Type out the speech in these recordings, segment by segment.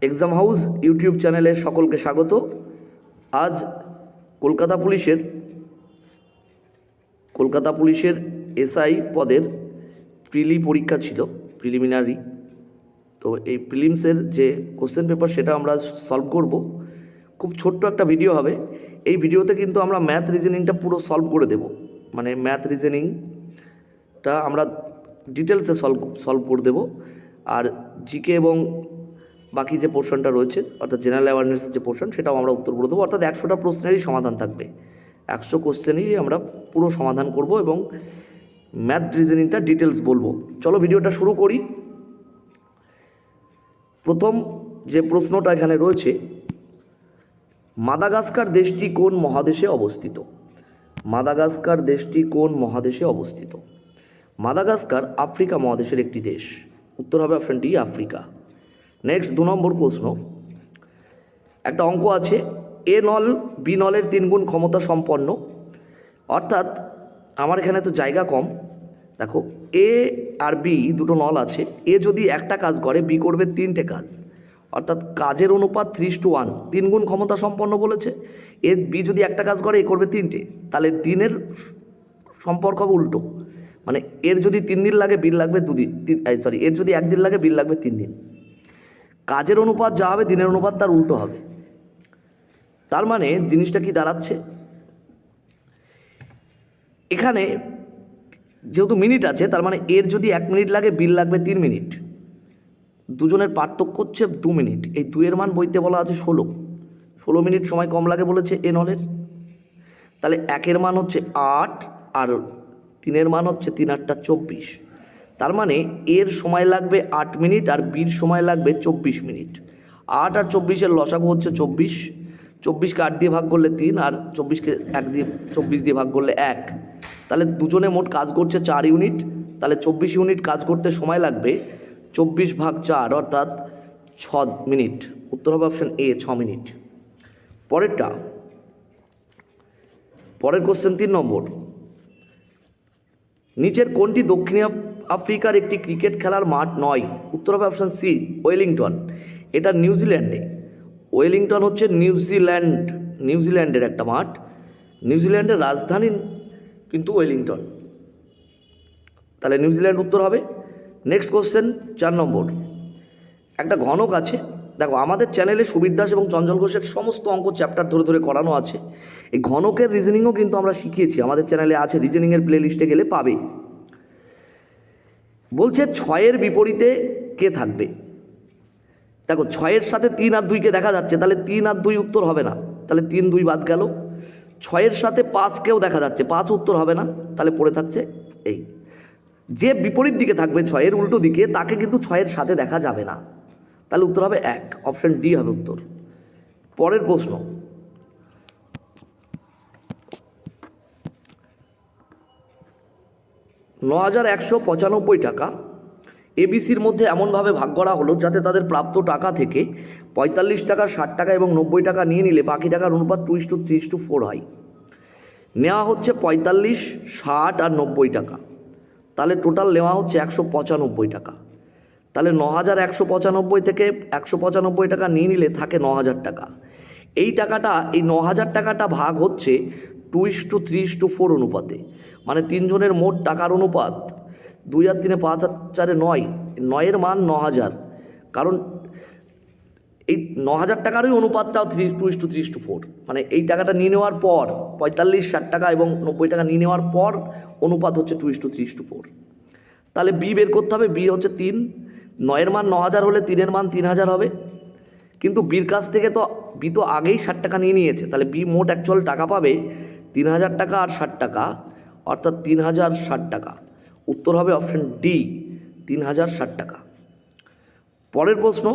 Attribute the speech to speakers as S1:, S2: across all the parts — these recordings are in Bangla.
S1: এক্সাম হাউস ইউটিউব চ্যানেলে সকলকে স্বাগত। আজ কলকাতা পুলিশের এসআই পদের পরীক্ষা ছিল, প্রিলিমিনারি। তো এই প্রিলিমসের যে কোশ্চেন পেপার সেটা আমরা সলভ করব। খুব ছোট্ট একটা ভিডিও হবে। এই ভিডিওতে কিন্তু আমরা ম্যাথ রিজনিংটা পুরো সলভ করে দেব, মানে ম্যাথ রিজনিংটা আমরা ডিটেলসে সলভ করে দেব। আর জিকে এবং বাকি যে পোর্শনটা রয়েছে, অর্থাৎ জেনারেল অ্যাওয়ারনেসের যে পোর্শন, সেটাও আমরা উত্তর করে দেবো। অর্থাৎ 100টা প্রশ্নেরই সমাধান থাকবে, 100 কোশ্চেনেরই আমরা পুরো সমাধান করব এবং ম্যাথ রিজনিংটা ডিটেলস বলবো। চলো ভিডিওটা শুরু করি। প্রথম যে প্রশ্নটা এখানে রয়েছে, মাদাগাস্কার দেশটি কোন মহাদেশে অবস্থিত? মাদাগাস্কার দেশটি কোন মহাদেশে অবস্থিত? মাদাগাস্কার আফ্রিকা মহাদেশের একটি দেশ। উত্তর হবে অপশন ডি, আফ্রিকা। নেক্সট 2 নম্বর প্রশ্ন, একটা অঙ্ক আছে, এ নল বি নলের 3 গুণ ক্ষমতা সম্পন্ন। অর্থাৎ আমার এখানে তো জায়গা কম, দেখো এ আর বি দুটো নল আছে। এ যদি একটা কাজ করে, বি করবে 3টে কাজ, অর্থাৎ কাজের অনুপাত 3:1, 3 গুণ ক্ষমতা সম্পন্ন বলেছে। এ বি যদি একটা কাজ করে, এ করবে 3টে, তাহলে দিনের সম্পর্ক হবে উল্টো। মানে এর যদি 3 দিন লাগে, বিল লাগবে 2 দিন, এর যদি 1 দিন লাগে, বিল লাগবে 3 দিন। কাজের অনুপাত যা হবে, দিনের অনুপাত তার উল্টো হবে। তার মানে জিনিসটা কি দাঁড়াচ্ছে, এখানে যেহেতু মিনিট আছে, তার মানে এর যদি 1 মিনিট লাগে, বিল লাগবে 3 মিনিট। দুজনের পার্থক্য হচ্ছে 2 মিনিট। এই 2 এর মান বইতে বলা আছে 16 মিনিট সময় কম লাগে বলেছে এ নলের। তাহলে 1-এর মান হচ্ছে 8 আর 3-এর মান হচ্ছে 3 8 24। তার মানে এর সময় লাগবে 8 মিনিট আর বির সময় লাগবে 24 মিনিট। 8 আর 24-এর লসাগু হচ্ছে 24। 24কে 8 দিয়ে ভাগ করলে 3, আর 24কে 24 দিয়ে ভাগ করলে 1। তাহলে দুজনে মোট কাজ করছে 4 ইউনিট। তাহলে 24 ইউনিট কাজ করতে সময় লাগবে 24/4, অর্থাৎ 6 মিনিট। উত্তর হবে অপশন এ, 6 মিনিট। পরের কোশ্চেন 3 নম্বর, নিচের কোনটি দক্ষিণ আফ্রিকার একটি ক্রিকেট খেলার মাঠ নয়? উত্তর হবে অপশন সি, ওয়েলিংটন। এটা নিউজিল্যান্ডে। ওয়েলিংটন হচ্ছে নিউজিল্যান্ডের একটা মাঠ। নিউজিল্যান্ডের রাজধানী কিন্তু ওয়েলিংটন, তাহলে নিউজিল্যান্ড উত্তর হবে। নেক্সট কোশ্চেন 4 নম্বর, একটা ঘনক আছে। দেখো আমাদের চ্যানেলে সুবীর দাস এবং চঞ্চল ঘোষের সমস্ত অঙ্ক চ্যাপ্টার ধরে ধরে করানো আছে। এই ঘনকের রিজনিংও কিন্তু আমরা শিখিয়েছি, আমাদের চ্যানেলে আছে, রিজনিংয়ের প্লে লিস্টে গেলে পাবে। বলছে 6-এর বিপরীতে কে থাকবে? দেখো 6-এর সাথে 3 আর 2কে দেখা যাচ্ছে, তাহলে 3 আর 2 উত্তর হবে না, তাহলে 3 2 বাদ গেল। 6-এর সাথে 5কেও দেখা যাচ্ছে, 5 উত্তর হবে না, তাহলে পড়ে থাকছে এই। যে বিপরীত দিকে থাকবে 6-এর উল্টো দিকে, তাকে কিন্তু 6-এর সাথে দেখা যাবে না, তাহলে উত্তর হবে 1, অপশন ডি হবে উত্তর। পরের প্রশ্ন, $9,195 টাকা এবিসির মধ্যে এমনভাবে ভাগ করা হলো যাতে তাদের প্রাপ্ত টাকা থেকে 45 টাকা, 60 টাকা এবং 90 টাকা নিয়ে নিলে বাকি টাকার অনুপাত 2:3:4 হয়। নেওয়া হচ্ছে 45, 60 আর 90 টাকা, তাহলে টোটাল নেওয়া হচ্ছে 195 টাকা। তাহলে 9,195 থেকে 195 টাকা নিয়ে নিলে থাকে 9,000 টাকা। এই টাকাটা, এই 9,000 টাকাটা ভাগ হচ্ছে 2:3:4 অনুপাতে, মানে 3 জনের মোট টাকার অনুপাত 2 আর 3 5 আর 4 9, 9-এর মান 9,000। কারণ এই 9,000 টাকারই অনুপাতটাও 2:3:4, মানে এই টাকাটা নিয়ে নেওয়ার পর 45, 60 টাকা এবং 90 টাকা নিয়ে নেওয়ার পর অনুপাত হচ্ছে 2:3:4। তাহলে বি বের করতে হবে। বি হচ্ছে 3, 9-এর মান 9,000 হলে 3-এর মান 3,000 হবে। কিন্তু বির কাছ থেকে তো বি তো আগেই 60 টাকা নিয়ে নিয়েছে, তাহলে বি মোট অ্যাকচুয়াল টাকা পাবে 3,000 টাকা আর 60 টাকা, অর্থাৎ 3,060 টাকা। উত্তর হবে অপশন ডি, 3,060 টাকা। পরের প্রশ্ন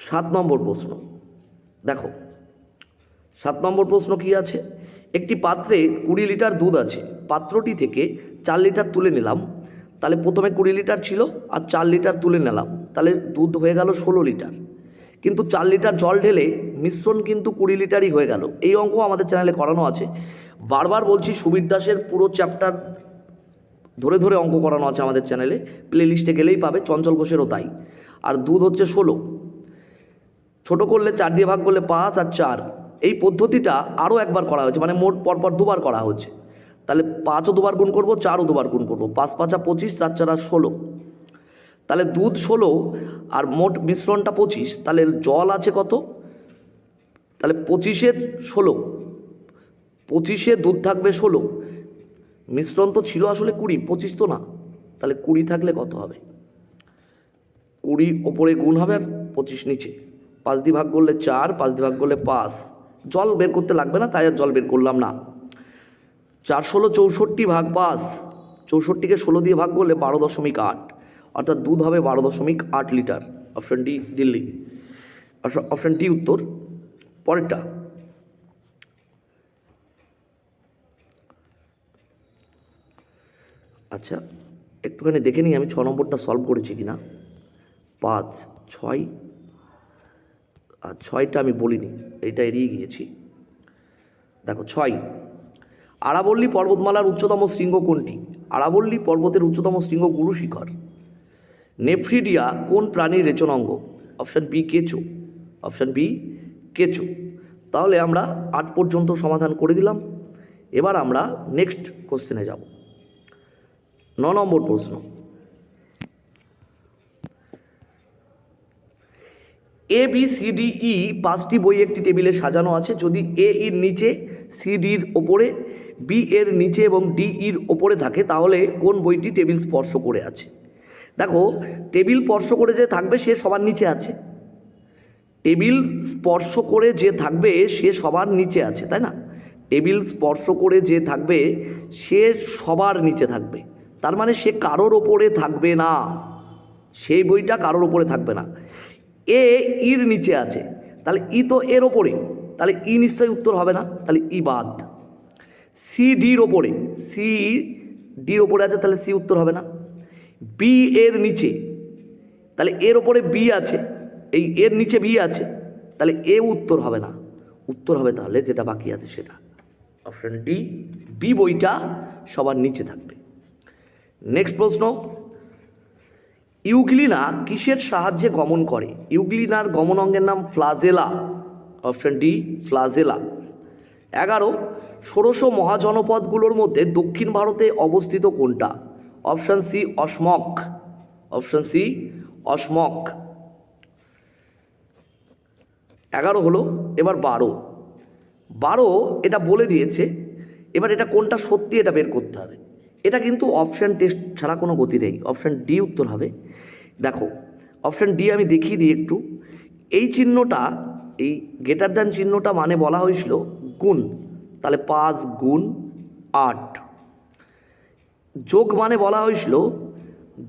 S1: 7 নম্বর প্রশ্ন। দেখো 7 নম্বর প্রশ্ন কি আছে, একটি পাত্রে 20 লিটার দুধ আছে, পাত্রটি থেকে 4 লিটার তুলে নিলাম। তাহলে প্রথমে 20 লিটার ছিল আর 4 লিটার তুলে নিলাম, তাহলে দুধ হয়ে গেল 16 লিটার। কিন্তু 4 লিটার জল ঢেলে মিশ্রণ কিন্তু 20 লিটারই হয়ে গেল। এই অঙ্ক আমাদের চ্যানেলে করানো আছে। বারবার বলছি, সুবীর দাসের পুরো চ্যাপ্টার ধরে ধরে অঙ্ক করানো আছে আমাদের চ্যানেলে, প্লে লিস্টে গেলেই পাবে, চঞ্চল ঘোষেরও তাই। আর দুধ হচ্ছে 16, ছোটো করলে 4 দিয়ে ভাগ করলে 5 আর 4। এই পদ্ধতিটা আরও একবার করা হয়েছে, মানে মোট পরপর দুবার করা হচ্ছে। তাহলে 5ও দুবার গুণ করবো, 4ও দুবার গুণ করবো, 5 5 25, 4 4 16। তাহলে দুধ 16 আর মোট মিশ্রণটা 25, তাহলে জল আছে কত? তাহলে 25-এ 16, 25-এ দুধ থাকবে 16, মিশ্রণ তো ছিল আসলে 20, 25 তো না। তাহলে 20 থাকলে কত হবে? 20 ওপরে গুণ হবে আর 25 নিচে। 5 দিয়ে ভাগ করলে 4, 5 দিয়ে ভাগ করলে 5। জল বের করতে লাগবে না, তাই আর জল বের করলাম না। 4 16 64 ভাগ 5, 64কে 16 দিয়ে ভাগ করলে 12.8, অর্থাৎ দুধ হবে 12.8 litre. Option D Delhi, option D উত্তর। পরেরটা, আচ্ছা একটুখানি দেখে নিই আমি 6 নম্বরটা সলভ করেছি কিনা। 5 6 আর 6টা আমি বলিনি, এইটা এড়িয়ে গিয়েছি। দেখো 6, আরাবল্লী পর্বতমালার উচ্চতম শৃঙ্গ কোনটি? আরাবল্লী পর্বতের উচ্চতম শৃঙ্গ গুরু শিখর। নেফ্রিডিয়া কোন প্রাণীর রেচনাঙ্গ? অপশান বি কেঁচো, অপশান বি কেঁচো। তাহলে আমরা 8 পর্যন্ত সমাধান করে দিলাম। এবার আমরা নেক্সট কোশ্চেনে যাব। 9 নম্বর প্রশ্ন, A B C D E 5টি বই একটি টেবিলে সাজানো আছে। যদি এ এর নিচে, সি ডির ওপরে, বি এর নিচে এবং ডি ইর ওপরে থাকে, তাহলে কোন বইটি টেবিল স্পর্শ করে আছে? দেখো, টেবিল স্পর্শ করে যে থাকবে সে সবার নিচে আছে। টেবিল স্পর্শ করে যে থাকবে সে সবার নিচে আছে, তাই না? টেবিল স্পর্শ করে যে থাকবে সে সবার নিচে থাকবে, তার মানে সে কারোর ওপরে থাকবে না, সেই বইটা কারোর ওপরে থাকবে না। এ ইর নিচে আছে, তাহলে ই তো এর ওপরে, তাহলে ই নিশ্চয়ই উত্তর হবে না, তাহলে ই বাদ। সি ডির ওপরে, সি ডির ওপরে আছে, তাহলে সি উত্তর হবে না। বি এর নিচে, তাহলে এর ওপরে বি আছে, এই এর নিচে বি আছে, তাহলে এ উত্তর হবে না। উত্তর হবে তাহলে যেটা বাকি আছে সেটা, অপশন ডি, বি বইটা সবার নিচে থাকবে। নেক্সট প্রশ্ন, ইউগ্লিনা কিসের সাহায্যে গমন করে? ইউগ্লিনার গমন অঙ্গের নাম ফ্লাজেলা, অপশন ডি ফ্লাজেলা। 11, ষোড়শ মহাজনপদগুলোর মধ্যে দক্ষিণ ভারতে অবস্থিত কোনটা? অপশন সি অসমক, অপশন সি অসমক। 11 হলো, এবার 12 এটা বলে দিয়েছে, এবার এটা কোনটা সত্যি এটা বের করতে হবে। এটা কিন্তু অপশান টেস্ট ছাড়া কোনো গতি নেই, অপশান ডি উত্তর হবে। দেখো অপশান ডি আমি দেখিয়ে দিই একটু। এই চিহ্নটা, এই গ্রেটার দ্যান চিহ্নটা মানে বলা হয়েছিল গুণ, তাহলে 5 গুণ 8। যোগ মানে বলা হয়েছিল,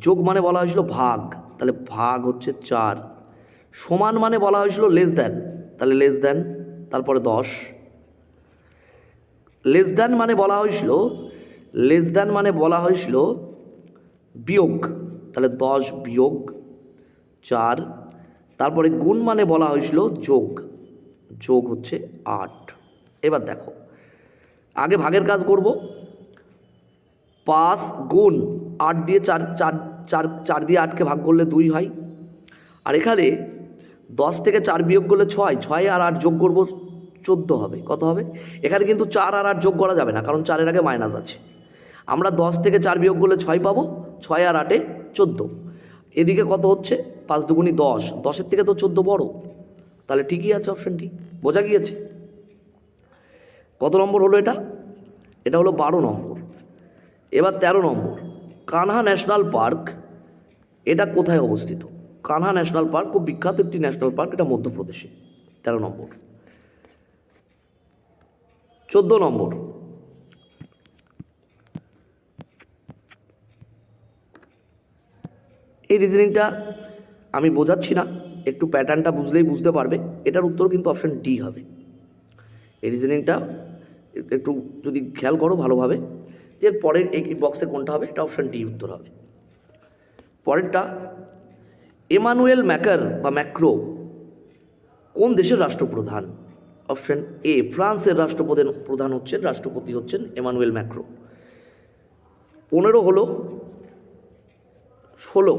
S1: যোগ মানে বলা হয়েছিল ভাগ, তাহলে ভাগ হচ্ছে 4। সমান মানে বলা হয়েছিল লেস দ্যান, তাহলে লেস দ্যান, তারপরে 10। লেস দ্যান মানে বলা হয়েছিল, লেস দ্যান মানে বলা হয়েছিল বিয়োগ, তাহলে 10 বিয়োগ 4। তারপরে গুণ মানে বলা হয়েছিল যোগ, যোগ হচ্ছে 8। এবার দেখো, আগে ভাগের কাজ করব। 5 গুণ 8 দিয়ে 4 দিয়ে 8কে ভাগ করলে 2 হয়। আর এখানে 10 থেকে 4 বিয়োগ করলে 6, 6 আর 8 যোগ করব 14 হবে। কত হবে? এখানে কিন্তু 4 আর 8 যোগ করা যাবে না, কারণ 4-এর আগে মাইনাস আছে। আমরা 10 থেকে 4 বিয়োগ করলে 6 পাবো, 6 আর 8-এ 14। এদিকে কত হচ্ছে? 5 দুগুণি 10, 10-এর থেকে তো 14 বড়, তাহলে ঠিকই আছে অপশানটি, বোঝা গিয়েছে। কত নম্বর হলো এটা? এটা হলো 12 নম্বর। এবার 13 নম্বর, কানহা ন্যাশনাল পার্ক এটা কোথায় অবস্থিত? কানহা ন্যাশনাল পার্ক খুব বিখ্যাত একটি ন্যাশনাল পার্ক, এটা মধ্যপ্রদেশে। 13 নম্বর। 14 নম্বর, এই রিজনিংটা আমি বোঝাচ্ছি না, একটু প্যাটার্নটা বুঝলেই বুঝতে পারবে। এটার উত্তর কিন্তু অপশান ডি হবে। এই রিজনিংটা একটু যদি খেয়াল করো ভালোভাবে, যে পরের এই বক্সে কোনটা হবে, এটা অপশান ডি উত্তর হবে। পরেরটা, এমানুয়েল ম্যাকার বা ম্যাক্রো কোন দেশের রাষ্ট্রপ্রধান? অপশান এ, ফ্রান্সের রাষ্ট্রপ্রধান হচ্ছেন, রাষ্ট্রপতি হচ্ছেন এমানুয়েল ম্যাক্রো। 15 হলো 16।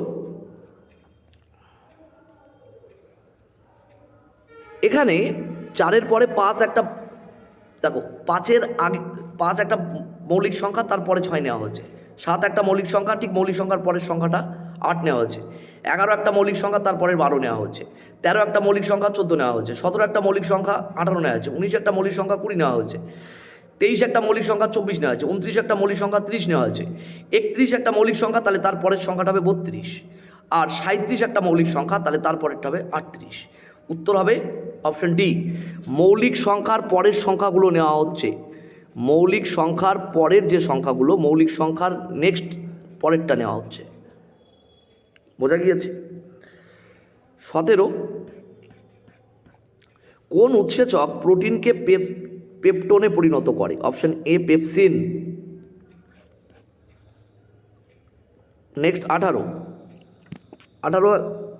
S1: এখানে 4-এর পরে 5 একটা, দেখো 5-এর আগে 5 একটা মৌলিক সংখ্যা, তারপরে 6 নেওয়া হয়েছে। 7 একটা মৌলিক সংখ্যা, ঠিক মৌলিক সংখ্যার পরের সংখ্যাটা 8 নেওয়া হয়েছে। 11 একটা মৌলিক সংখ্যা, তারপরে 12 নেওয়া হচ্ছে। 13 একটা মৌলিক সংখ্যা, 14 নেওয়া হচ্ছে। 17 একটা মৌলিক সংখ্যা, 18 নেওয়া হচ্ছে। 19 একটা মৌলিক সংখ্যা, 20 নেওয়া হচ্ছে। 23 একটা মৌলিক সংখ্যা, 24 নেওয়া হয়েছে। 29 একটা মৌলিক সংখ্যা, 30 নেওয়া হয়েছে। 31 একটা মৌলিক সংখ্যা, তাহলে তারপরের সংখ্যাটা হবে 32। আর 37 একটা মৌলিক সংখ্যা, তাহলে তারপরেরটা হবে 38। উত্তর হবে অপশন ডি। মৌলিক সংখ্যার পরের সংখ্যাগুলো নেওয়া হচ্ছে। মৌলিক সংখ্যার পরের যে সংখ্যাগুলো, মৌলিক সংখ্যার নেক্সট পরেরটা নেওয়া হচ্ছে। বোঝা গিয়েছে? 17, কোন উৎসেচক প্রোটিনকে পেপটোনে পরিণত করে? Option A pepsin. নেক্সট 18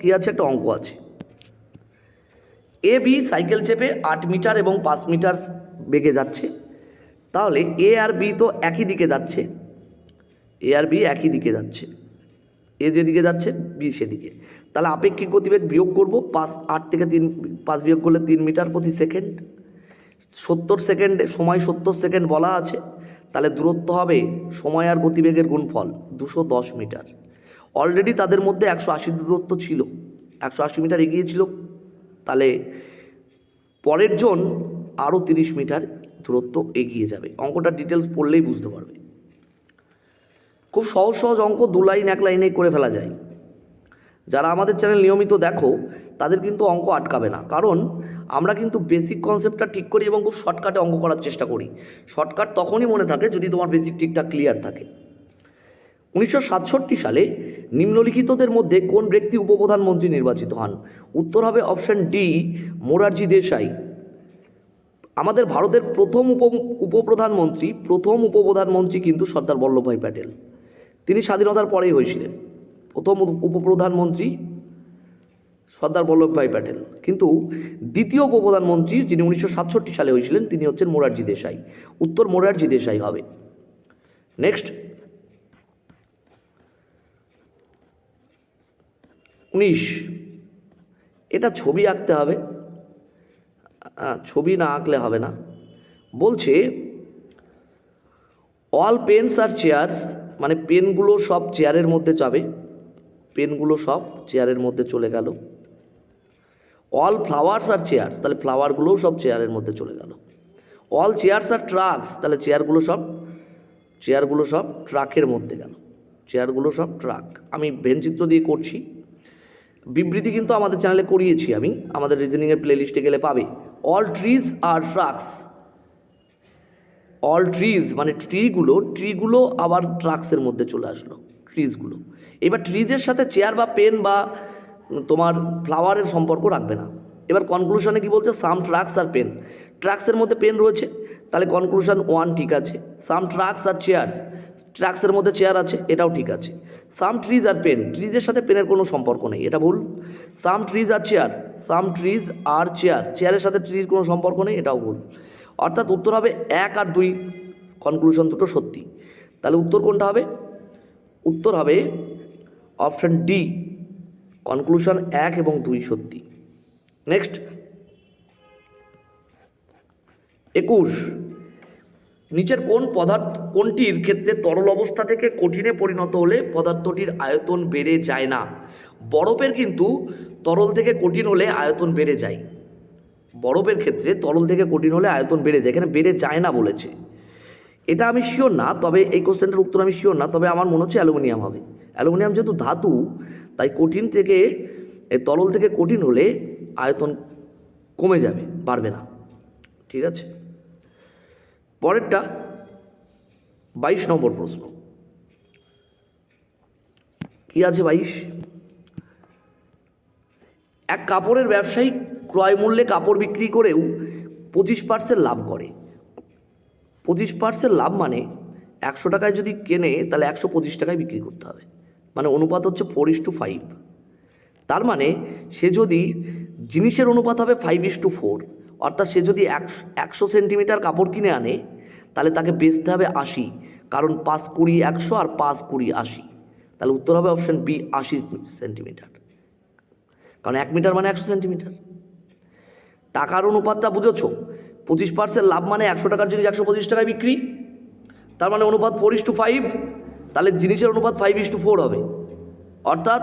S1: কি আছে? একটা অঙ্ক আছে। এ বি সাইকেল চেপে 8 মিটার এবং 5 মিটার বেগে যাচ্ছে। তাহলে এ আর বি তো একই দিকে যাচ্ছে, এ আর বি একই দিকে যাচ্ছে, এ যেদিকে যাচ্ছে বি সেদিকে। তাহলে আপেক্ষিক গতিবেগ বিয়োগ করব। 8 থেকে 5 বিয়োগ করলে 3 মিটার প্রতি সেকেন্ড। 70 সেকেন্ডে সময় 70 সেকেন্ড বলা আছে, তাহলে দূরত্ব হবে সময় আর গতিবেগের গুণফল 210 মিটার। অলরেডি তাদের মধ্যে 180 দূরত্ব ছিল, 180 মিটার এগিয়ে ছিল। তাহলে পরের জন আরও 30 মিটার দূরত্ব এগিয়ে যাবে। অঙ্কটা ডিটেলস পড়লেই বুঝতে পারবে। খুব সহজ সহজ অঙ্ক, 2 লাইন 1 লাইনে করে ফেলা যায়। যারা আমাদের চ্যানেল নিয়মিত দেখো তাদের কিন্তু অঙ্ক আটকাবে না, কারণ আমরা কিন্তু বেসিক কনসেপ্টটা ঠিক করি এবং খুব শর্টকাটে অঙ্ক করার চেষ্টা করি। শর্টকাট তখনই মনে থাকে যদি তোমার বেসিক ঠিকঠাক ক্লিয়ার থাকে। 1967 সালে নিম্নলিখিতদের মধ্যে কোন ব্যক্তি উপপ্রধানমন্ত্রী নির্বাচিত হন? উত্তর হবে অপশন ডি মোরারজি দেশাই। আমাদের ভারতের প্রথম উপপ্রধানমন্ত্রী কিন্তু সর্দার বল্লভভাই প্যাটেল। তিনি স্বাধীনতার পরেই হয়েছিলেন। প্রথম উপপ্রধানমন্ত্রী সর্দার বল্লভভাই প্যাটেল, কিন্তু দ্বিতীয় উপপ্রধানমন্ত্রী যিনি 1967 সালে হয়েছিলেন তিনি হচ্ছেন মোরারজি দেশাই। উত্তর মোরারজি দেশাই হবে। নেক্সট 19, এটা ছবি আঁকতে হবে, ছবি না আঁকলে হবে না। বলছে অল পেনস আর চেয়ার্স, মানে পেনগুলো সব চেয়ারের মধ্যে যাবে, পেনগুলো সব চেয়ারের মধ্যে চলে গেল। অল ফ্লাওয়ার্স আর চেয়ার্স, তাহলে ফ্লাওয়ারগুলোও সব চেয়ারের মধ্যে চলে গেল। অল চেয়ার্স আর ট্রাকস, তাহলে চেয়ারগুলো সব ট্রাকের মধ্যে গেল, চেয়ারগুলো সব ট্রাক। আমি ভেনচিত্র দিয়ে করছি, বিবৃতি কিন্তু আমাদের চ্যানেলে করিয়েছি আমি, আমাদের রিজনিংয়ের প্লেলিস্টে গেলে পাবে। All trees are trucks, all trees মানে ট্রিগুলো আবার ট্রাক্সের মধ্যে চলে আসলো, ট্রিজগুলো। এবার ট্রিজের সাথে চেয়ার বা পেন বা তোমার ফ্লাওয়ারের সম্পর্ক রাখবে না। এবার কনক্লুশনে কি বলছে? সাম ট্রাক্স আর পেন, ট্রাক্সের মধ্যে পেন রয়েছে, তাহলে কনক্লুশন 1 ঠিক আছে। সাম ট্রাক্স আর চেয়ার্স, ট্রাক্সের মধ্যে চেয়ার আছে, এটাও ঠিক আছে। সাম ট্রিজ আর পেন, ট্রিজের সাথে পেনের কোনো সম্পর্ক নেই, এটা ভুল। সাম ট্রিজ আর চেয়ার, সাম ট্রিজ আর চেয়ার, চেয়ারের সাথে ট্রির কোনো সম্পর্ক নেই, এটাও ভুল। অর্থাৎ উত্তর হবে 1 আর 2, কনক্লুশন দুটো সত্যি। তাহলে উত্তর কোনটা হবে? উত্তর হবে অপশন ডি, কনক্লুশন 1 এবং 2 সত্যি। নেক্সট 21, নিচের কোনটির ক্ষেত্রে তরল অবস্থা থেকে কঠিনে পরিণত হলে পদার্থটির আয়তন বেড়ে যায় না? বরফের কিন্তু তরল থেকে কঠিন হলে আয়তন বেড়ে যায়। বরফের ক্ষেত্রে তরল থেকে কঠিন হলে আয়তন বেড়ে যায়, এখানে বেড়ে যায় না বলেছে। এটা আমি শিওর না, তবে এই কোশ্চেনটার উত্তর আমি শিওর না, তবে আমার মনে হচ্ছে অ্যালুমিনিয়াম হবে। অ্যালুমিনিয়াম যেহেতু ধাতু, তাই কঠিন থেকে তরল থেকে কঠিন হলে আয়তন কমে যাবে, বাড়বে না। ঠিক আছে, পরেরটা 22 নম্বর প্রশ্ন। কি আছে 22? এক কাপড়ের ব্যবসায়ী ক্রয় মূল্যে কাপড় বিক্রি করেও 25% লাভ করে। 25% লাভ মানে 100 টাকায় যদি কেনে তাহলে 125 টাকায় বিক্রি করতে হবে, মানে অনুপাত হচ্ছে 4:5। তার মানে সে যদি জিনিসের অনুপাত হবে 5:4, অর্থাৎ সে যদি 100 সেন্টিমিটার কাপড় কিনে আনে তাহলে তাকে বেচতে হবে 80, কারণ 5 20 100 আর 5 20 80, তাহলে উত্তর হবে অপশন বি 80 সেন্টিমিটার, কারণ 1 মিটার মানে 100 সেন্টিমিটার। টাকার অনুপাতটা বুঝেছো, 25% লাভ মানে 100 টাকার জিনিস 125 টাকায় বিক্রি, তার মানে অনুপাত 4:5, তাহলে জিনিসের অনুপাত 5:4 হবে। অর্থাৎ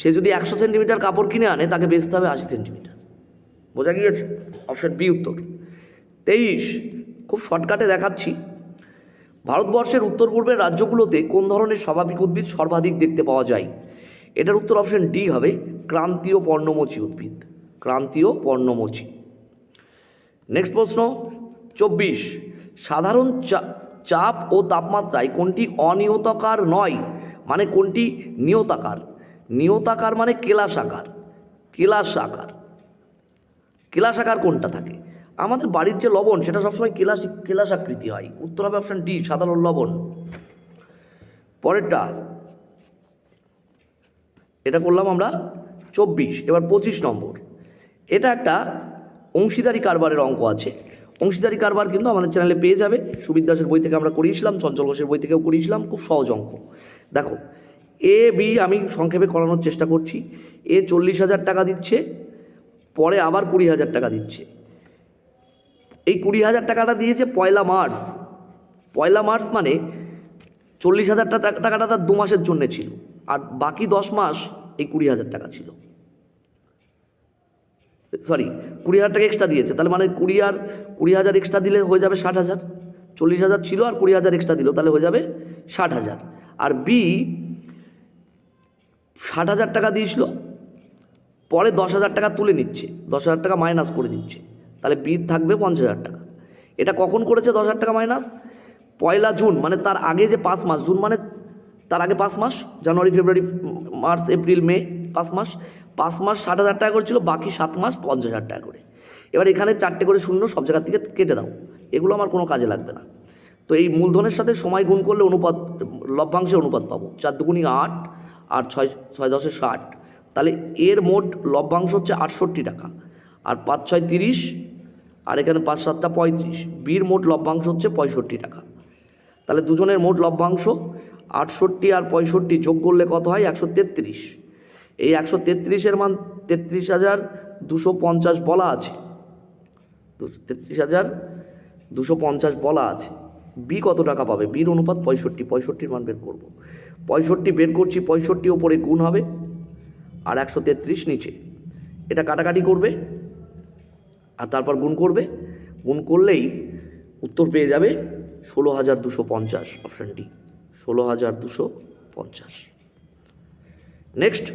S1: সে যদি 100 সেন্টিমিটার কাপড় কিনে আনে তাকে বেচতে হবে 80 সেন্টিমিটার। বোঝা গিয়েছে? অপশন বি উত্তর। 23, খুব শর্টকাটে দেখাচ্ছি। ভারতবর্ষের উত্তর পূর্বের রাজ্যগুলোতে কোন ধরনের স্বাভাবিক উদ্ভিদ সর্বাধিক দেখতে পাওয়া যায়? এটার উত্তর অপশন ডি হবে ক্রান্তীয় পর্ণমোচী উদ্ভিদ, ক্রান্তীয় পর্ণমোচী। নেক্সট প্রশ্ন 24, সাধারণ চাপ ও তাপমাত্রায় কোনটি অনিয়তাকার নয়, মানে কোনটি নিয়তাকার? নিয়তাকার মানে কেলাস আকার, কেলাস আকার। কেলাস আকার কোনটা থাকে? আমাদের বাড়ির যে লবণ সেটা সবসময় কেলাস আকৃতি হয়। উত্তর হবে অপশন ডি সাধারণ লবণ। পরেরটা, এটা করলাম আমরা 24। এবার 25 নম্বর, এটা একটা অংশীদারি কারবারের অঙ্ক আছে। অংশীদারি কারবার কিন্তু আমাদের চ্যানেলে পেয়ে যাবে, সুবিদ দাসের বই থেকে আমরা করিয়েছিলাম, চঞ্চল ঘোষের বই থেকেও করিয়েছিলাম। খুব সহজ অঙ্ক। দেখো, এ বি আমি সংক্ষেপে করানোর চেষ্টা করছি। এ 40,000 টাকা দিচ্ছে, পরে আবার 20,000 টাকা দিচ্ছে। এই 20,000 টাকাটা দিয়েছে পয়লা মার্চ। পয়লা মার্চ মানে 40,000 টাকাটা তার 2 মাসের জন্য ছিল, আর বাকি 10 মাস এই 20,000 টাকা ছিল। সরি, 20,000 টাকা এক্সট্রা দিয়েছে, তাহলে মানে 20,000 এক্সট্রা দিলে হয়ে যাবে 60,000। 40,000 ছিল আর 20,000 এক্সট্রা দিল, তাহলে হয়ে যাবে 60,000। আর বি 60,000 টাকা দিয়েছিল, পরে 10,000 টাকা তুলে নিচ্ছে, 10,000 টাকা মাইনাস করে দিচ্ছে, তাহলে বি থাকবে 50,000 টাকা। এটা কখন করেছে 10,000 টাকা মাইনাস? পয়লা জুন, মানে তার আগে যে 5 মাস, জুন মানে তার আগে 5 মাস, জানুয়ারি ফেব্রুয়ারি মার্চ এপ্রিল মে 5 মাস। 5 মাস 60,000 টাকা করেছিল, বাকি 7 মাস 50,000 টাকা করে। এবার এখানে 4টে করে শূন্য সব জায়গার থেকে কেটে দাও, এগুলো আমার কোনো কাজে লাগবে না। তো এই মূলধনের সাথে সময় গুণ করলে অনুপাত, লভ্যাংশের অনুপাত পাবো। 4 দুগুণী 8, আর 6 10 60, তাহলে এর মোট লভ্যাংশ হচ্ছে 68 টাকা, আর 5 6 30, আর এখানে 5 7 35। বির মোট লভ্যাংশ হচ্ছে 65 টাকা। তাহলে দুজনের মোট লভ্যাংশ 68 আর 65 যোগ করলে কত হয়? 133। এই 133-এর মান 33,250 বলা আছে, 33,250 বলা আছে। বি কত টাকা পাবে? বির অনুপাত 65, 65-র মান বের করব। 65 বের করছি, 65 ওপরে গুণ হবে আর 133 নিচে, এটা কাটাকাটি করবে আর তারপর গুণ করবে। গুণ করলেই উত্তর পেয়ে যাবে 16,250, অপশান ডি 16,250। নেক্সট,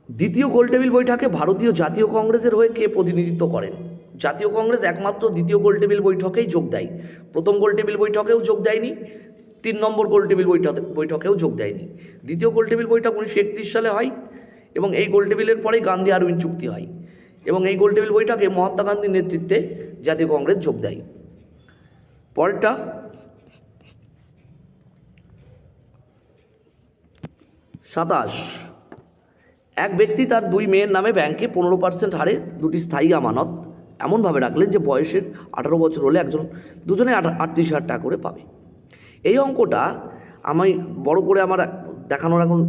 S1: দ্বিতীয় গোলটেবিল বৈঠকে ভারতীয় জাতীয় কংগ্রেসের হয়ে কে প্রতিনিধিত্ব করেন? জাতীয় কংগ্রেস একমাত্র দ্বিতীয় গোলটেবিল বৈঠকেই যোগ দেয়, প্রথম গোলটেবিল বৈঠকেও যোগ দেয়নি, 3 নম্বর গোলটেবিল বৈঠকেও যোগ দেয়নি। দ্বিতীয় গোলটেবিল বৈঠক 1931 সালে হয়, এবং এই গোলটেবিলের পরেই গান্ধী আরউইন চুক্তি হয়, এবং এই গোলটেবিল বৈঠকে মহাত্মা গান্ধীর নেতৃত্বে জাতীয় কংগ্রেস যোগ দেয়। পরেরটা, সাতাশ, এক ব্যক্তি তার 2 মেয়ের নামে ব্যাংকে 15% হারে 2টি স্থায়ী আমানত এমনভাবে রাখলেন যে বয়সের 18 বছর হলে দুজনে 38,000 টাকা করে পাবে। এই অঙ্কটা আমি বড় করে আমার দেখানোর এখন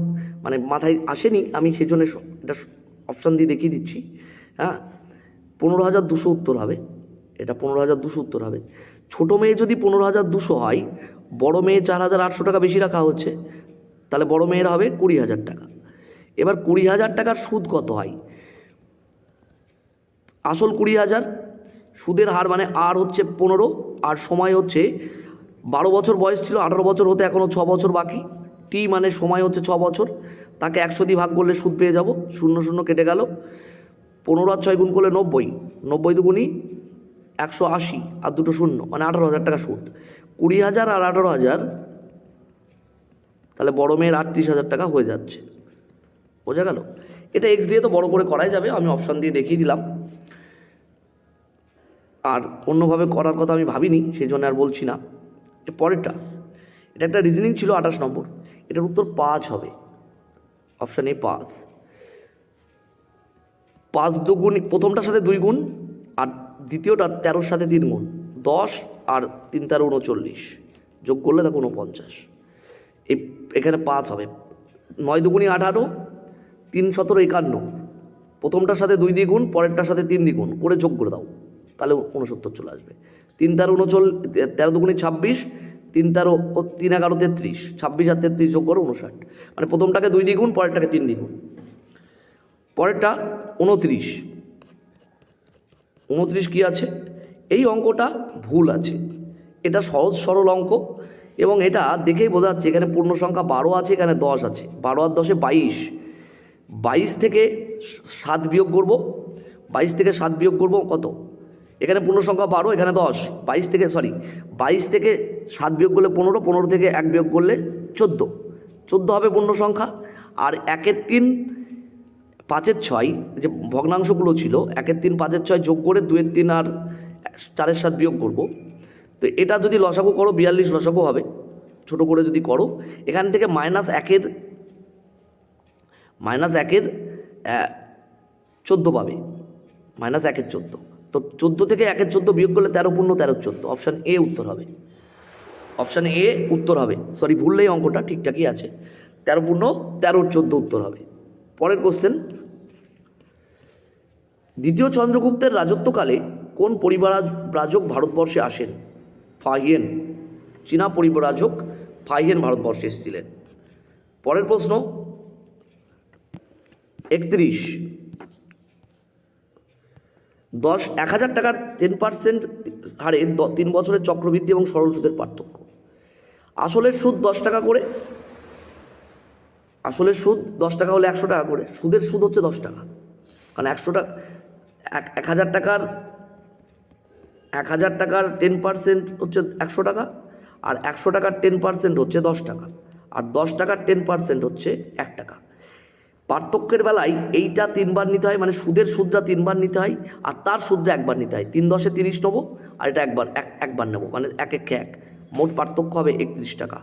S1: মানে মাথায় আসেনি, আমি সেই জন্য এটা অপশান দিয়ে দেখিয়ে দিচ্ছি। হ্যাঁ, 15,200 উত্তর হবে, এটা 15,200 উত্তর হবে। ছোটো মেয়ে যদি 15,200 হয়, বড় মেয়ে 4,800 টাকা বেশি রাখা হচ্ছে, তাহলে বড় মেয়ের হবে 20,000 টাকা। এবার 20,000 টাকার সুদ কত হয়? আসল 20,000, সুদের হার মানে আর হচ্ছে 15, আর সময় হচ্ছে 12 বছর বয়স ছিল, 18 বছর হতে এখনও 6 বছর বাকি। টি মানে সময় হচ্ছে 6 বছর, তাকে 100 দিয়ে ভাগ করলে সুদ পেয়ে যাব, 0 0 কেটে গেল। 15 আর 6 গুণ করলে 90, 90 দুগুণী 180, আর 2টো শূন্য মানে 18,000 টাকা সুদ। 20,000 আর 18,000, তাহলে বড় মেয়ের 38,000 টাকা হয়ে যাচ্ছে। বোঝা গেল? এটা এক্স দিয়ে তো বড় করে করাই যাবে, আমি অপশান দিয়ে দেখিয়ে দিলাম, আর অন্যভাবে করার কথা আমি ভাবিনি, সেই জন্য আর বলছি না। পরেরটা, এটা একটা রিজনিং ছিল 28 নম্বর, এটার উত্তর 5 হবে, অপশান এ 5। 5 দুগুণ, প্রথমটার সাথে 2 গুণ, আর দ্বিতীয়টা 13-র সাথে 3 গুণ, 10 আর 3 তেরো 39, যোগ করলে দেখো 49। এখানে 5 হবে। 9 দুগুণি 18, 3 17 51, প্রথমটার সাথে 2 দ্বিগুণ, পরেরটার সাথে 3 দ্বিগুণ করে যোগ করে দাও, তাহলে 69 চলে আসবে। 3 তেরো 39, 13 দুগুণি 26, 3 তেরো 3 11 33, 26 আর 33 যোগ করো 59। মানে প্রথমটাকে 2 দ্বিগুণ, পরেরটাকে 3 দ্বিগুণ, পরেরটা 29। 29 কী আছে? এই অঙ্কটা ভুল আছে, এটা সহজ সরল অঙ্ক এবং এটা দেখেই বোঝা যাচ্ছে এখানে পূর্ণ সংখ্যা 12 আছে, এখানে 10 আছে। 12 আর 10 22, 22 থেকে 7 বিয়োগ করব, 22 থেকে 7 বিয়োগ করব কত? এখানে পূর্ণ সংখ্যা 12, এখানে 10, 22 থেকে 7 বিয়োগ করলে 15, 15 থেকে 1 বিয়োগ করলে 14, 14 হবে পূর্ণ সংখ্যা। আর 1-এর 3, 5-এর 6 যে ভগ্নাংশগুলো ছিল, 1-এর 3, 5-এর 6 যোগ করে 2-এর 3 আর 4-এর 7 বিয়োগ করব। তো এটা যদি লসাগু করো 42 লসাগু হবে, ছোটো করে যদি করো। এখান থেকে -1-এর 14 পাবে, -1-এর 14। তো 14 থেকে 1-এর 14 বিয়োগ করলে 13 পূর্ণ 13 14, অপশান এ উত্তর হবে। অপশান এ উত্তর হবে, সরি ভুললেই অঙ্কটা ঠিকঠাকই আছে, 13 পূর্ণ 13 14 উত্তর হবে। পরের কোশ্চেন, দ্বিতীয় চন্দ্রগুপ্তের রাজত্বকালে কোন পরিব্রাজক ভারতবর্ষে আসেন? ফাহিয়েন, চীনা পরিব্রাজক ফাহিয়েন ভারতবর্ষে এসেছিলেন। পরের প্রশ্ন 31, 1000 টাকার 10% হারে 3 বছরের চক্রবৃদ্ধি এবং সরল সুদের পার্থক্য। আসলের সুদ 10 টাকা করে, আসলের সুদ 10 টাকা হলে 100 টাকা করে, সুদের সুদ হচ্ছে 10 টাকা, কারণ 100 টাকা 1000 টাকার 10% হচ্ছে 100 টাকা, আর 100 টাকার 10% হচ্ছে 10 টাকা, আর 10 টাকার 10% হচ্ছে 1 টাকা। পার্থক্যের বেলায় এইটা 3 বার নিতে হয়, মানে সুদের সুদটা 3 বার নিতে হয়, আর তার সুদটা 1 বার নিতে হয়। 3 10 30 নেবো, আর এটা একবার নেবো, মানে 1 1 1, মোট পার্থক্য হবে 31 টাকা।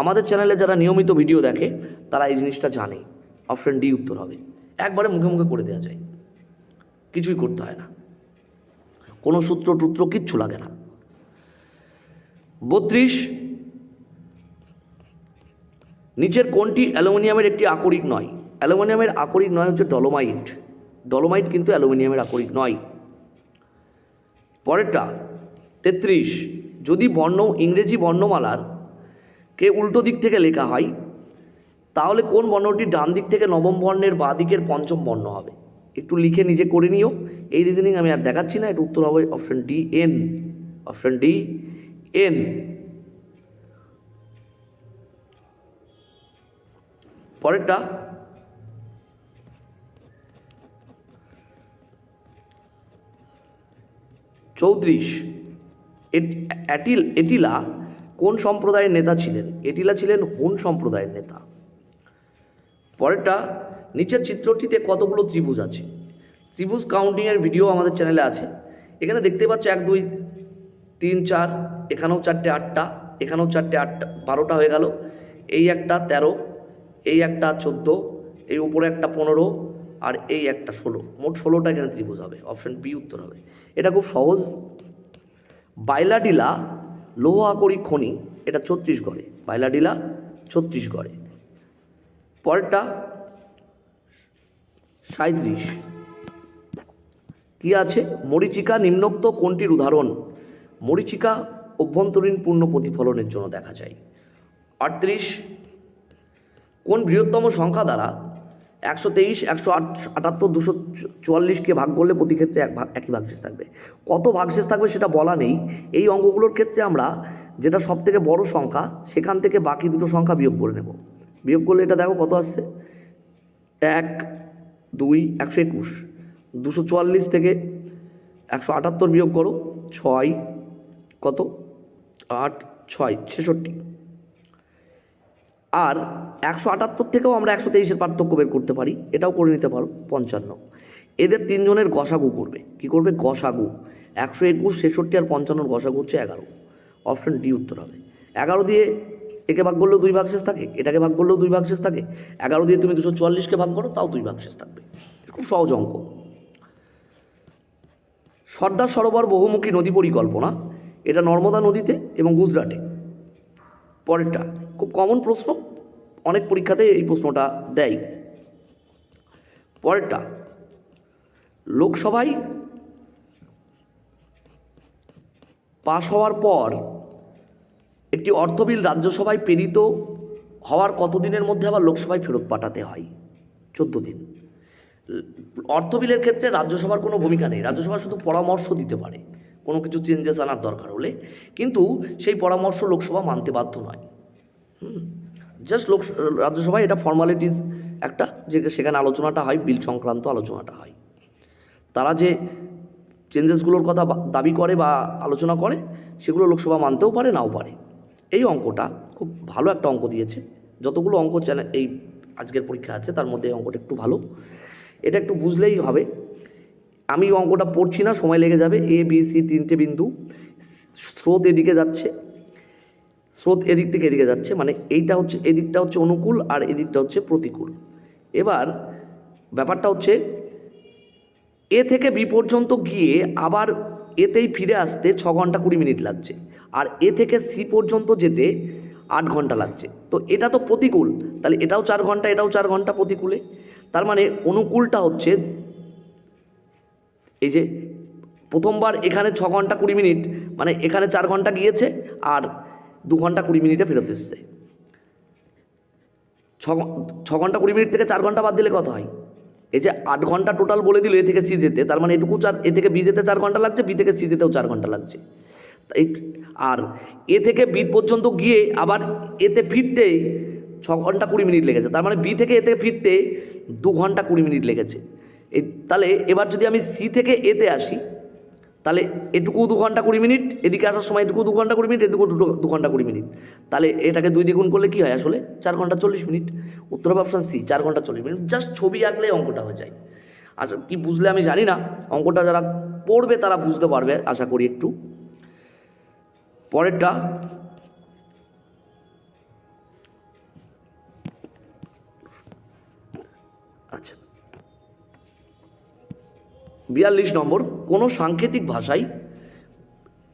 S1: আমাদের চ্যানেলে যারা নিয়মিত ভিডিও দেখে তারা এই জিনিসটা জানে, অপশন ডি উত্তর হবে। একবারে মুখে মুখে করে দেওয়া যায়, কিছুই করতে হয় না, কোনো সূত্র টুত্র কিচ্ছু লাগে না। 32, নিচের কোনটি অ্যালুমিনিয়ামের একটি আকরিক নয়? অ্যালুমিনিয়ামের আকরিক নয় হচ্ছে ডলোমাইট, ডলোমাইট কিন্তু অ্যালুমিনিয়ামের আকরিক নয়। পরেরটা 33, যদি ইংরেজি বর্ণমালার কে উল্টো দিক থেকে লেখা হয় তাহলে কোন বর্ণটি ডান দিক থেকে নবম বর্ণের বাঁ দিকের পঞ্চম বর্ণ হবে? একটু লিখে নিজে করে নিও, এই রিজনিং আমি আর দেখাচ্ছি না, এটা উত্তর হবে option D N, option D N. পরেরটা 34, এটিলা কোন সম্প্রদায়ের নেতা ছিলেন? এটিলা ছিলেন হুন সম্প্রদায়ের নেতা। পরেরটা, নিচের চিত্রটিতে কতগুলো ত্রিভুজ আছে? ত্রিভুজ কাউন্টিংয়ের ভিডিও আমাদের চ্যানেলে আছে, এখানে দেখতে পাচ্ছ 1 2 3 4, এখানেও 4টে 8টা, এখানেও 4টে 8টা, 12টা হয়ে গেল। এই একটা 13, এই একটা 14, এই উপরে একটা 15, আর এই একটা 16, মোট 16টা এখানে ত্রিভুজ হবে, অপশন বি উত্তর হবে। এটা খুব সহজ। বাইলাডিলা লৌহ আকরিক খনি, এটা ছত্তিশগড়ে, বাইলাডিলা ছত্তিশগড়ে। পরেরটা 37, কি আছে? মরীচিকা নিম্নোক্ত কোনটির উদাহরণ? মরীচিকা অভ্যন্তরীণ পূর্ণ প্রতিফলনের জন্য দেখা যায়। 38, কোন বৃহত্তম সংখ্যা দ্বারা 123, 178, 244কে ভাগ করলে প্রতি ক্ষেত্রে একই ভাগশেষ থাকবে? কত ভাগশেষ থাকবে সেটা বলা নেই। এই অঙ্কগুলোর ক্ষেত্রে আমরা যেটা সব থেকে বড় সংখ্যা সেখান থেকে বাকি দুটো সংখ্যা বিয়োগ করে নেব। বিয়োগ করলে এটা দেখো কত আসছে, 1 2 121, 244 থেকে 178 বিয়োগ করো, 6 কত 8 6 66, আর 178 থেকেও আমরা 123-এর পার্থক্য বের করতে পারি, এটাও করে নিতে পারো 55। এদের তিনজনের গসাগু করবে, কি করবে? গসাগু। 121, 66 আর 55 গসাগু হচ্ছে 11, অপশন ডি উত্তর হবে। 11 দিয়ে একে ভাগ করলেও 2 ভাগশেষ থাকে, এটাকে ভাগ করলেও 2 ভাগশেষ থাকে, 11 দিয়ে তুমি 244কে ভাগ করো তাও 2 ভাগশেষ থাকবে, খুব সহজ অঙ্ক। সর্দার সরোবর বহুমুখী নদী পরিকল্পনা, এটা নর্মদা নদীতে এবং গুজরাটে। পরেরটা খুব কমন প্রশ্ন, অনেক পরীক্ষাতে এই প্রশ্নটা দেয়। পরেরটা, লোকসভায় পাশ হওয়ার পর একটি অর্থ বিল রাজ্যসভায় প্রেরিত হওয়ার কতদিনের মধ্যে আবার লোকসভায় ফেরত পাঠাতে হয়? 14 দিন। অর্থ বিলের ক্ষেত্রে রাজ্যসভার কোনো ভূমিকা নেই, রাজ্যসভা শুধু পরামর্শ দিতে পারে কোনো কিছু চেঞ্জেস আনার দরকার হলে, কিন্তু সেই পরামর্শ লোকসভা মানতে বাধ্য নয়। জাস্ট রাজ্যসভায় এটা ফর্মালিটিস একটা, যে সেখানে আলোচনাটা হয়, বিল সংক্রান্ত আলোচনাটা হয়। তারা যে চেঞ্জেসগুলোর কথা দাবি করে বা আলোচনা করে সেগুলো লোকসভা মানতেও পারে, নাও পারে। এই অঙ্কটা খুব ভালো একটা অঙ্ক দিয়েছে। যতগুলো অঙ্ক এই আজকের পরীক্ষা আছে তার মধ্যে এই অঙ্কটা একটু ভালো, এটা একটু বুঝলেই হবে। আমি অঙ্কটা পড়ছি না, সময় লেগে যাবে। এ বি সি তিনটে বিন্দু, স্রোত এদিকে যাচ্ছে, স্রোত এদিক থেকে এদিকে যাচ্ছে, মানে এইটা হচ্ছে, এদিকটা হচ্ছে অনুকূল আর এদিকটা হচ্ছে প্রতিকূল। এবার ব্যাপারটা হচ্ছে এ থেকে বি পর্যন্ত গিয়ে আবার এতেই ফিরে আসতে 6 ঘন্টা 20 মিনিট লাগছে, আর এ থেকে সি পর্যন্ত যেতে 8 ঘন্টা লাগছে। তো এটা তো প্রতিকূল, তাহলে এটাও 4 ঘন্টা, এটাও 4 ঘন্টা প্রতিকূলে। তার মানে অনুকূলটা হচ্ছে এই যে প্রথমবার এখানে 6 ঘন্টা 20 মিনিট, মানে এখানে 4 ঘন্টা গিয়েছে আর 2 ঘন্টা 20 মিনিটে ফেরত এসছে। 6 ঘন্টা 20 মিনিট থেকে 4 ঘন্টা বাদ দিলে কত হয়? এই যে 8 ঘন্টা টোটাল বলে দিল এ থেকে সি যেতে, তার মানে এটুকু এ থেকে বি যেতে 4 ঘন্টা লাগছে, বি থেকে সি যেতেও 4 ঘন্টা লাগছে। আর এ থেকে বি পর্যন্ত গিয়ে আবার এতে ফিরতে 6 ঘন্টা 20 মিনিট লেগেছে, তার মানে বি থেকে এতে ফিরতে 2 ঘন্টা 20 মিনিট লেগেছে। তাহলে এবার যদি আমি সি থেকে এতে আসি, তাহলে এটুকু 2 ঘন্টা 20 মিনিট, এদিকে আসার সময় এটুকু 2 ঘন্টা 20 মিনিট, এটুকু 2 ঘন্টা 20 মিনিট, তাহলে এটাকে 2 দিয়ে গুণ করলে কী হয়? আসলে 4 ঘন্টা 40 মিনিট। উত্তর হবে অপশান সি, 4 ঘন্টা 40 মিনিট। জাস্ট ছবি আঁকলেই অঙ্কটা হয়ে যায়। আচ্ছা, কি বুঝলে আমি জানি না, অঙ্কটা যারা পড়বে তারা বুঝতে পারবে আশা করি একটু। পরেরটা, আচ্ছা 42 নম্বর, কোনো সাংকেতিক ভাষায়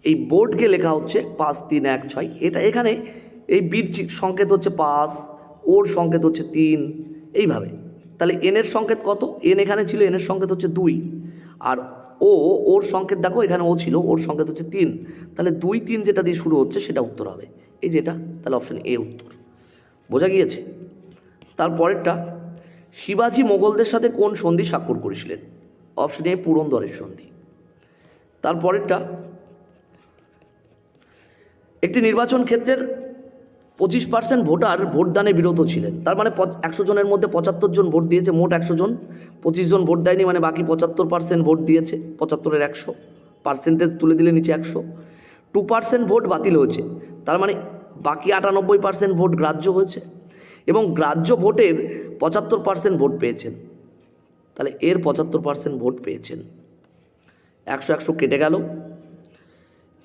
S1: এই বোর্ডকে লেখা হচ্ছে 5 3 1 6। এটা এখানে এই বির সংকেত হচ্ছে 5, ওর সংকেত হচ্ছে 3, এইভাবে। তাহলে এনের সংকেত কত? এন এখানে ছিল, এনের সংকেত হচ্ছে 2, আর ওর সংকেত দেখো এখানে ও ছিল, ওর সংকেত হচ্ছে 3। তাহলে 2 3 যেটা দিয়ে শুরু হচ্ছে সেটা উত্তর হবে, এই যেটা, তাহলে অপশান এ উত্তর। বোঝা গিয়েছে? তারপরেরটা, শিবাজি মোগলদের সাথে কোন সন্ধি স্বাক্ষর করেছিলেন? অপশান এ পুরন্দরের সন্ধি। তারপরেরটা, একটি নির্বাচন ক্ষেত্রের 25% ভোটার ভোটদানে বিরত ছিলেন, তার মানে 100 জনের মধ্যে 75 জন ভোট দিয়েছে, মোট 100 জন, 25 জন ভোট দেয়নি, মানে বাকি 75% ভোট দিয়েছে। 75-এর 100 পার্সেন্টেজ তুলে দিলে নিচে 100। 2% ভোট বাতিল হয়েছে, তার মানে বাকি 98% ভোট গ্রাহ্য হয়েছে, এবং গ্রাহ্য ভোটের 75% ভোট পেয়েছেন, তাহলে এর 75% ভোট পেয়েছেন। 100 কেটে গেল,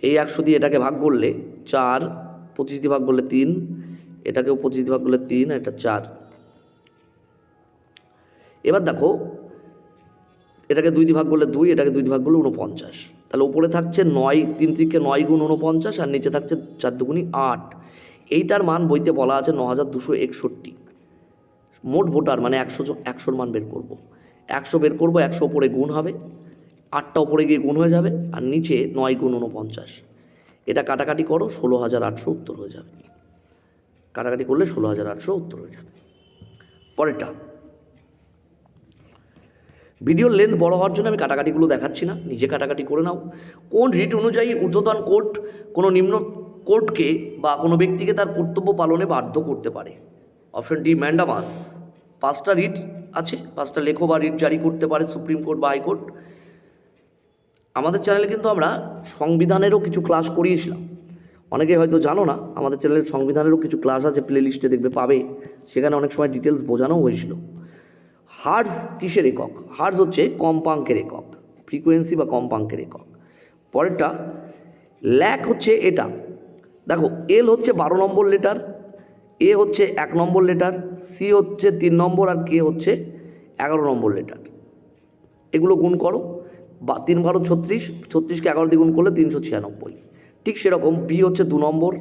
S1: এই 100 দিয়ে এটাকে ভাগ করলে 4, 25 দিয়ে ভাগ করলে 3, এটাকেও 25 দিয়ে ভাগ করলে 3, এটা 4। এবার দেখো এটাকে 2 দিয়ে ভাগ করলে 2, এটাকে 2 দিয়ে ভাগ করলে 49। তাহলে উপরে থাকছে 9, 3 3 9 গুণ 49, আর নিচে থাকছে 4 2 8। এইটার মান বইতে বলা আছে 9261। মোট ভোটার মানে 100 মান বের করব, 100 বের করব, 100 উপরে গুণ হবে, 8টা উপরে গিয়ে গুণ হয়ে যাবে, আর নিচে 9 গুণ 49। এটা কাটাকাটি করো, 16,800 উত্তর হয়ে যাবে। কাটাকাটি করলে 16,800 উত্তর হয়ে যাবে। পরেরটা, ভিডিওর লেন্থ বড় হওয়ার জন্য আমি কাটাকাটিগুলো দেখাচ্ছি না, নিজে কাটাকাটি করে নাও। কোন রিট অনুযায়ী ঊর্ধ্বতন কোর্ট কোনো নিম্ন কোর্টকে বা কোনো ব্যক্তিকে তার কর্তব্য পালনে বাধ্য করতে পারে? Option D, mandamus. 5টা রিট আছে, 5টা লেখো বা রিট জারি করতে পারে সুপ্রিম কোর্ট বা হাইকোর্ট। আমাদের চ্যানেলে কিন্তু আমরা সংবিধানেরও কিছু ক্লাস করিয়েছিলাম, অনেকে হয়তো জানো না, আমাদের চ্যানেলের সংবিধানেরও কিছু ক্লাস আছে, প্লে লিস্টে দেখবে পাবে, সেখানে অনেক সময় ডিটেলস বোঝানোও হয়েছিল। হার্জ কিসের একক? হার্জ হচ্ছে কম্পাঙ্কের একক, ফ্রিকোয়েন্সি বা কম্পাঙ্কের একক। পরেরটা, ল্যাক হচ্ছে এটা, দেখো এল হচ্ছে 12 নম্বর লেটার, এ হচ্ছে 1 নম্বর লেটার, সি হচ্ছে 3 নম্বর, আর কে হচ্ছে 11 নম্বর লেটার। এগুলো গুণ করো, বা 3 12 36, 36কে 11 দিয়ে গুণ করলে 396। ঠিক সেরকম বি হচ্ছে 2 নম্বর,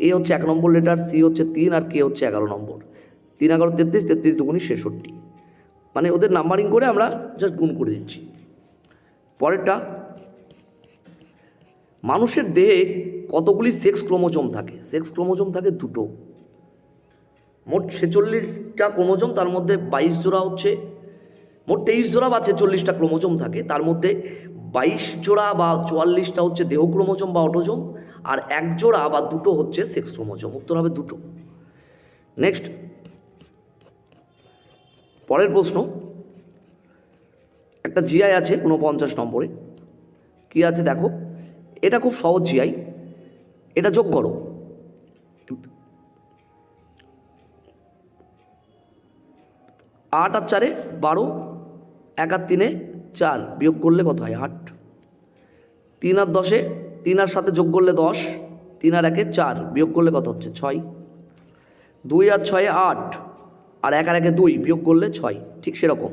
S1: এ হচ্ছে 1 নম্বর লেটার, সি হচ্ছে 3 আর কে হচ্ছে 11 নম্বর। 3 11 33, 33 দুগুণী 66, মানে ওদের নাম্বারিং করে আমরা জাস্ট গুণ করে দিচ্ছি। পরেরটা, মানুষের দেহে কতগুলি সেক্স ক্রোমোজোম থাকে? সেক্স ক্রোমোজোম থাকে 2টো। মোট 46টা ক্রোমোজোম, তার মধ্যে 22 জোড়া হচ্ছে, মোট 23 জোড়া বা 46টা ক্রোমোজোম থাকে, তার মধ্যে 22 জোড়া বা 44টা হচ্ছে দেহ ক্রোমোজোম বা অটোজোম, আর 1 জোড়া বা 2টো হচ্ছে সেক্স ক্রোমোজোম। উত্তর হবে 2টো। নেক্সট, পরের প্রশ্ন, একটা জিআই আছে 49 নম্বরে। কি আছে দেখো, এটা খুব সহজ জিআই, এটা যোগ করো। 8 আর 4 12, 1 আর 3 4, বিয়োগ করলে কত হয়? 8। 3 আর 10, 3 আর 7 যোগ করলে 10, 3 আর 1 4, বিয়োগ করলে কত হচ্ছে? 6। 2 আর 6 8, আর 1 আর 1 2, বিয়োগ করলে 6। ঠিক সেরকম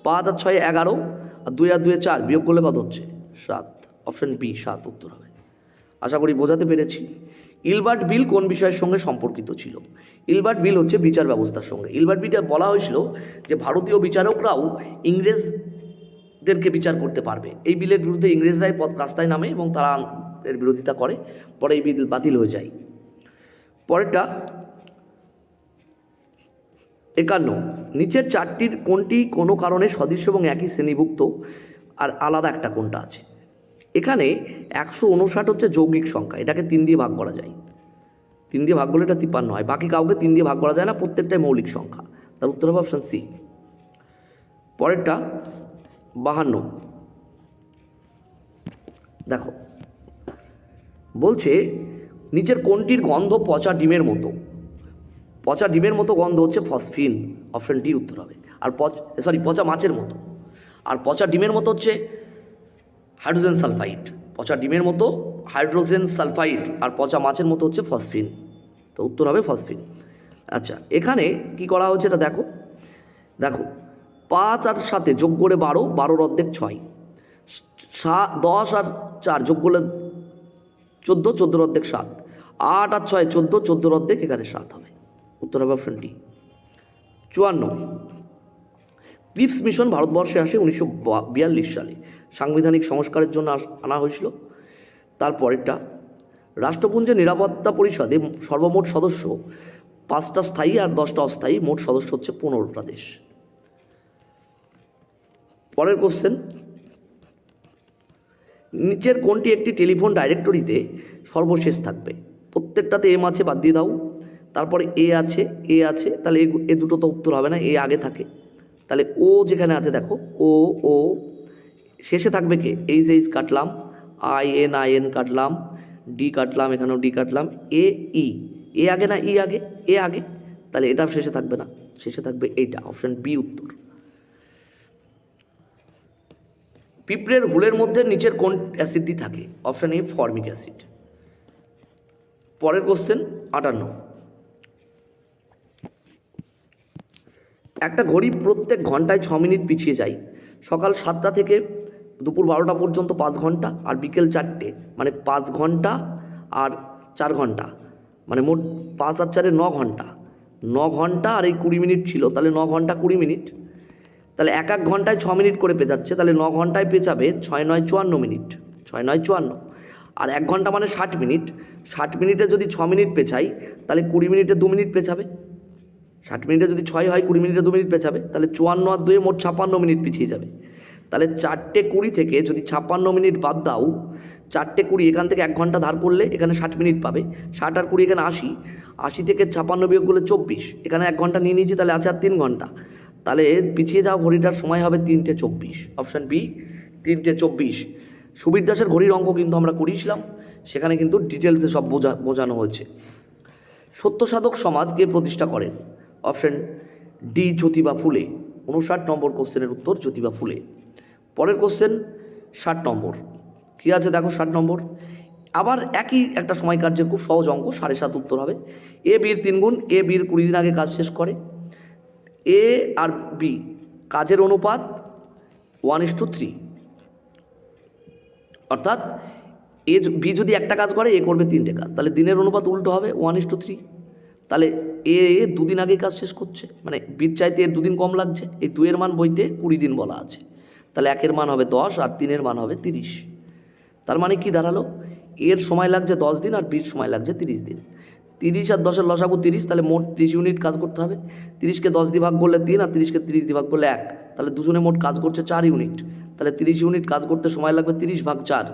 S1: 5 আর 6 11, আর 2 আর 2 4, বিয়োগ করলে কত হচ্ছে? 7। অপশন বি 7 উত্তর হবে। আশা করি বোঝাতে পেরেছি। ইলবার্ট বিল কোন বিষয়ের সঙ্গে সম্পর্কিত ছিল? ইলবার্ট বিল হচ্ছে বিচার ব্যবস্থার সঙ্গে। ইলবার্ট বিলে বলা হয়েছিল যে ভারতীয় বিচারকরাও ইংরেজদেরকে বিচার করতে পারবে। এই বিলের বিরুদ্ধে ইংরেজরাই রাস্তায় নামে এবং তারা এর বিরোধিতা করে, পরে এই বিল বাতিল হয়ে যায়। পরেরটা 51, নিচের 4টির কোনটি কোনো কারণে সদৃশ্য এবং একই শ্রেণীভুক্ত আর আলাদা একটা কোনটা আছে? এখানে 159 হচ্ছে যৌগিক সংখ্যা, এটাকে 3 দিয়ে ভাগ করা যায়। 3 দিয়ে ভাগ করলে এটা 53 হয়। বাকি কাউকে 3 দিয়ে ভাগ করা যায় না, প্রত্যেকটাই মৌলিক সংখ্যা। তার উত্তর হবে অপশন সি। পরেরটা 52, দেখো বলছে নিচের কোনটির গন্ধ পচা ডিমের মতো? পচা ডিমের মতো গন্ধ হচ্ছে ফসফিন। অপশন ডি উত্তর হবে। আর পচা মাছের মতো। আর পচা ডিমের মতো হচ্ছে হাইড্রোজেন সালফাইড। পচা ডিমের মতো হাইড্রোজেন সালফাইড, আর পচা মাছের মতো হচ্ছে ফসফিন। তো উত্তর হবে ফসফিন। আচ্ছা, এখানে কি করা হচ্ছে এটা দেখো। দেখো 5 আর 7 যোগ করে 12, 12 অর্ধেক 6, 10 আর 4 যোগ করলে 14, 14 অর্ধেক 7, 8 আর 6 14, 14 অর্ধেক এখানে 7 হবে। উত্তর হবে অপশন ডি। 54, ক্রিপস মিশন ভারতবর্ষে আসে 1942 সালে, সাংবিধানিক সংস্কারের জন্য আনা হয়েছিল। তারপরেরটা, রাষ্ট্রপুঞ্জের নিরাপত্তা পরিষদে সর্বমোট সদস্য 5টা স্থায়ী আর 10টা অস্থায়ী, মোট সদস্য হচ্ছে 15টা দেশ। পরের কোশ্চেন, নিচের কোনটি একটি টেলিফোন ডাইরেক্টরিতে সর্বশেষ থাকবে? প্রত্যেকটাতে এম আছে, বাদ দিয়ে দাও। তারপরে এ আছে, তাহলে এ দুটো তো উত্তর হবে না, এ আগে থাকে। তাহলে ও যেখানে আছে দেখো, ও শেষে থাকবে কে? এইচ কাটলাম, আই এন কাটলাম, ডি কাটলাম, এখানেও ডি কাটলাম, এ আগে না ই আগে? এ আগে, তাহলে এটা শেষে থাকবে না, শেষে থাকবে এইটা। অপশন বি উত্তর। পিঁপড়ের হুলের মধ্যে নিচের কোন অ্যাসিডটি থাকে? Option A formic acid. পরের কোশ্চেন 58, একটা ঘড়ি প্রত্যেক ঘন্টায় 6 মিনিট পিছিয়ে যায়। সকাল 7টা থেকে দুপুর 12টা পর্যন্ত 5 ঘন্টা, আর বিকেল 4টে মানে 5 ঘন্টা আর 4 ঘন্টা, মানে মোট 5 আর 4 9 ঘন্টা। 9 ঘন্টা আর এই 20 মিনিট ছিল, তাহলে 9 ঘন্টা 20 মিনিট। তাহলে এক ঘন্টায় 6 মিনিট করে পেঁচাচ্ছে, তাহলে 9 ঘন্টায় পেঁচাবে 6 9 54 মিনিট, 6 9 54। আর 1 ঘন্টা মানে 60 মিনিট, 60 মিনিটে যদি 6 মিনিট পেঁচাই তাহলে 20 মিনিটে 2 মিনিট পেঁচাবে। 60 মিনিটে যদি 6 হয়, 20 মিনিটে 2 মিনিট পেঁচাবে, তাহলে 54 আর 2 মোট 56 মিনিট পিছিয়ে যাবে। তাহলে 4টে 20 থেকে যদি 56 মিনিট বাদ দাও, 4টে 20 এখান থেকে 1 ঘন্টা ধার করলে এখানে 60 মিনিট পাবে। 60 আর 20 এখানে 80, 80 থেকে 56 বিয়োগ করলে 24, এখানে 1 ঘন্টা নিয়ে নিয়েছি, তাহলে আছে আর 3 ঘন্টা। তাহলে পিছিয়ে যাওয়া ঘড়িটার সময় হবে 3টে 24। অপশান বি 3টে 24। সুবীর দাসের ঘড়ির অঙ্ক কিন্তু আমরা করিয়েছিলাম, সেখানে কিন্তু ডিটেলসে সব বোঝানো হয়েছে। সত্যসাধক সমাজ কে প্রতিষ্ঠা করেন? অপশন ডি জ্যোতিবা ফুলে। 59 নম্বর কোশ্চেনের উত্তর জ্যোতিবা ফুলে। পরের কোশ্চেন 60 নম্বর। কী আছে দেখো 60 নম্বর, আবার একই একটা সময় কার্যের খুব সহজ অঙ্ক, 7.5 উত্তর হবে। এ বির 3 গুণ, এ বির 20 দিন আগে কাজ শেষ করে। এ আর বি কাজের অনুপাত 1:3, অর্থাৎ বি যদি একটা কাজ করে এ করবে 3টে কাজ, তাহলে দিনের অনুপাত উল্টো হবে 1:3। তাহলে এ 2 দিন আগে কাজ শেষ করছে, মানে বির চাইতে এর 2 দিন কম লাগছে। এই 2-এর মান বইতে 20 দিন বলা আছে, তাহলে 1-এর মান হবে 10 আর 3-এর মান হবে 30। তার মানে কি দাঁড়ালো, এর সময় লাগছে 10 দিন আর বির সময় লাগছে 30 দিন। 30 আর 10-এর লসাগু 30, তাহলে মোট 30 ইউনিট কাজ করতে হবে। 30কে 10 দিয়ে ভাগ করলে 3 আর 30কে 30 দিয়ে ভাগ করলে 1, তাহলে দুজনে মোট কাজ করছে 4 ইউনিট। তাহলে 30 ইউনিট কাজ করতে সময় লাগবে 30 ভাগ 4,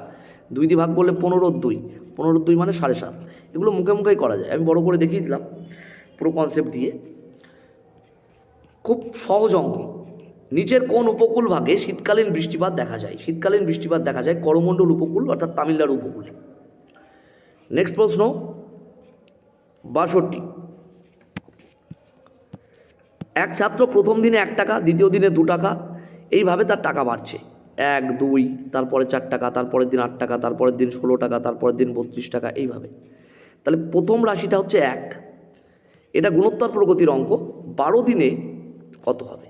S1: 2 দিয়ে ভাগ করলে 15-2, 15-2 মানে 7.5। এগুলো মুখে মুখেই করা যায়, আমি বড় করে দেখিয়ে দিলাম পুরো কনসেপ্ট দিয়ে। খুব সহজ অঙ্ক। নিচের কোন উপকূল ভাগে শীতকালীন বৃষ্টিপাত দেখা যায়? শীতকালীন বৃষ্টিপাত দেখা যায় করমণ্ডল উপকূল অর্থাৎ তামিলনাড়ু উপকূলে। নেক্সট প্রশ্ন 62। এক ছাত্র প্রথম দিনে 1 টাকা, দ্বিতীয় দিনে 2 টাকা, এইভাবে তার টাকা বাড়ছে। 1, 2, তারপরে 4 টাকা, তারপরের দিন 8 টাকা, তারপরের দিন 16 টাকা, তারপরের দিন 32 টাকা, এইভাবে। তাহলে প্রথম রাশিটা হচ্ছে 1, এটা গুণোত্তর প্রগতির অঙ্ক। 12 দিনে কত হবে?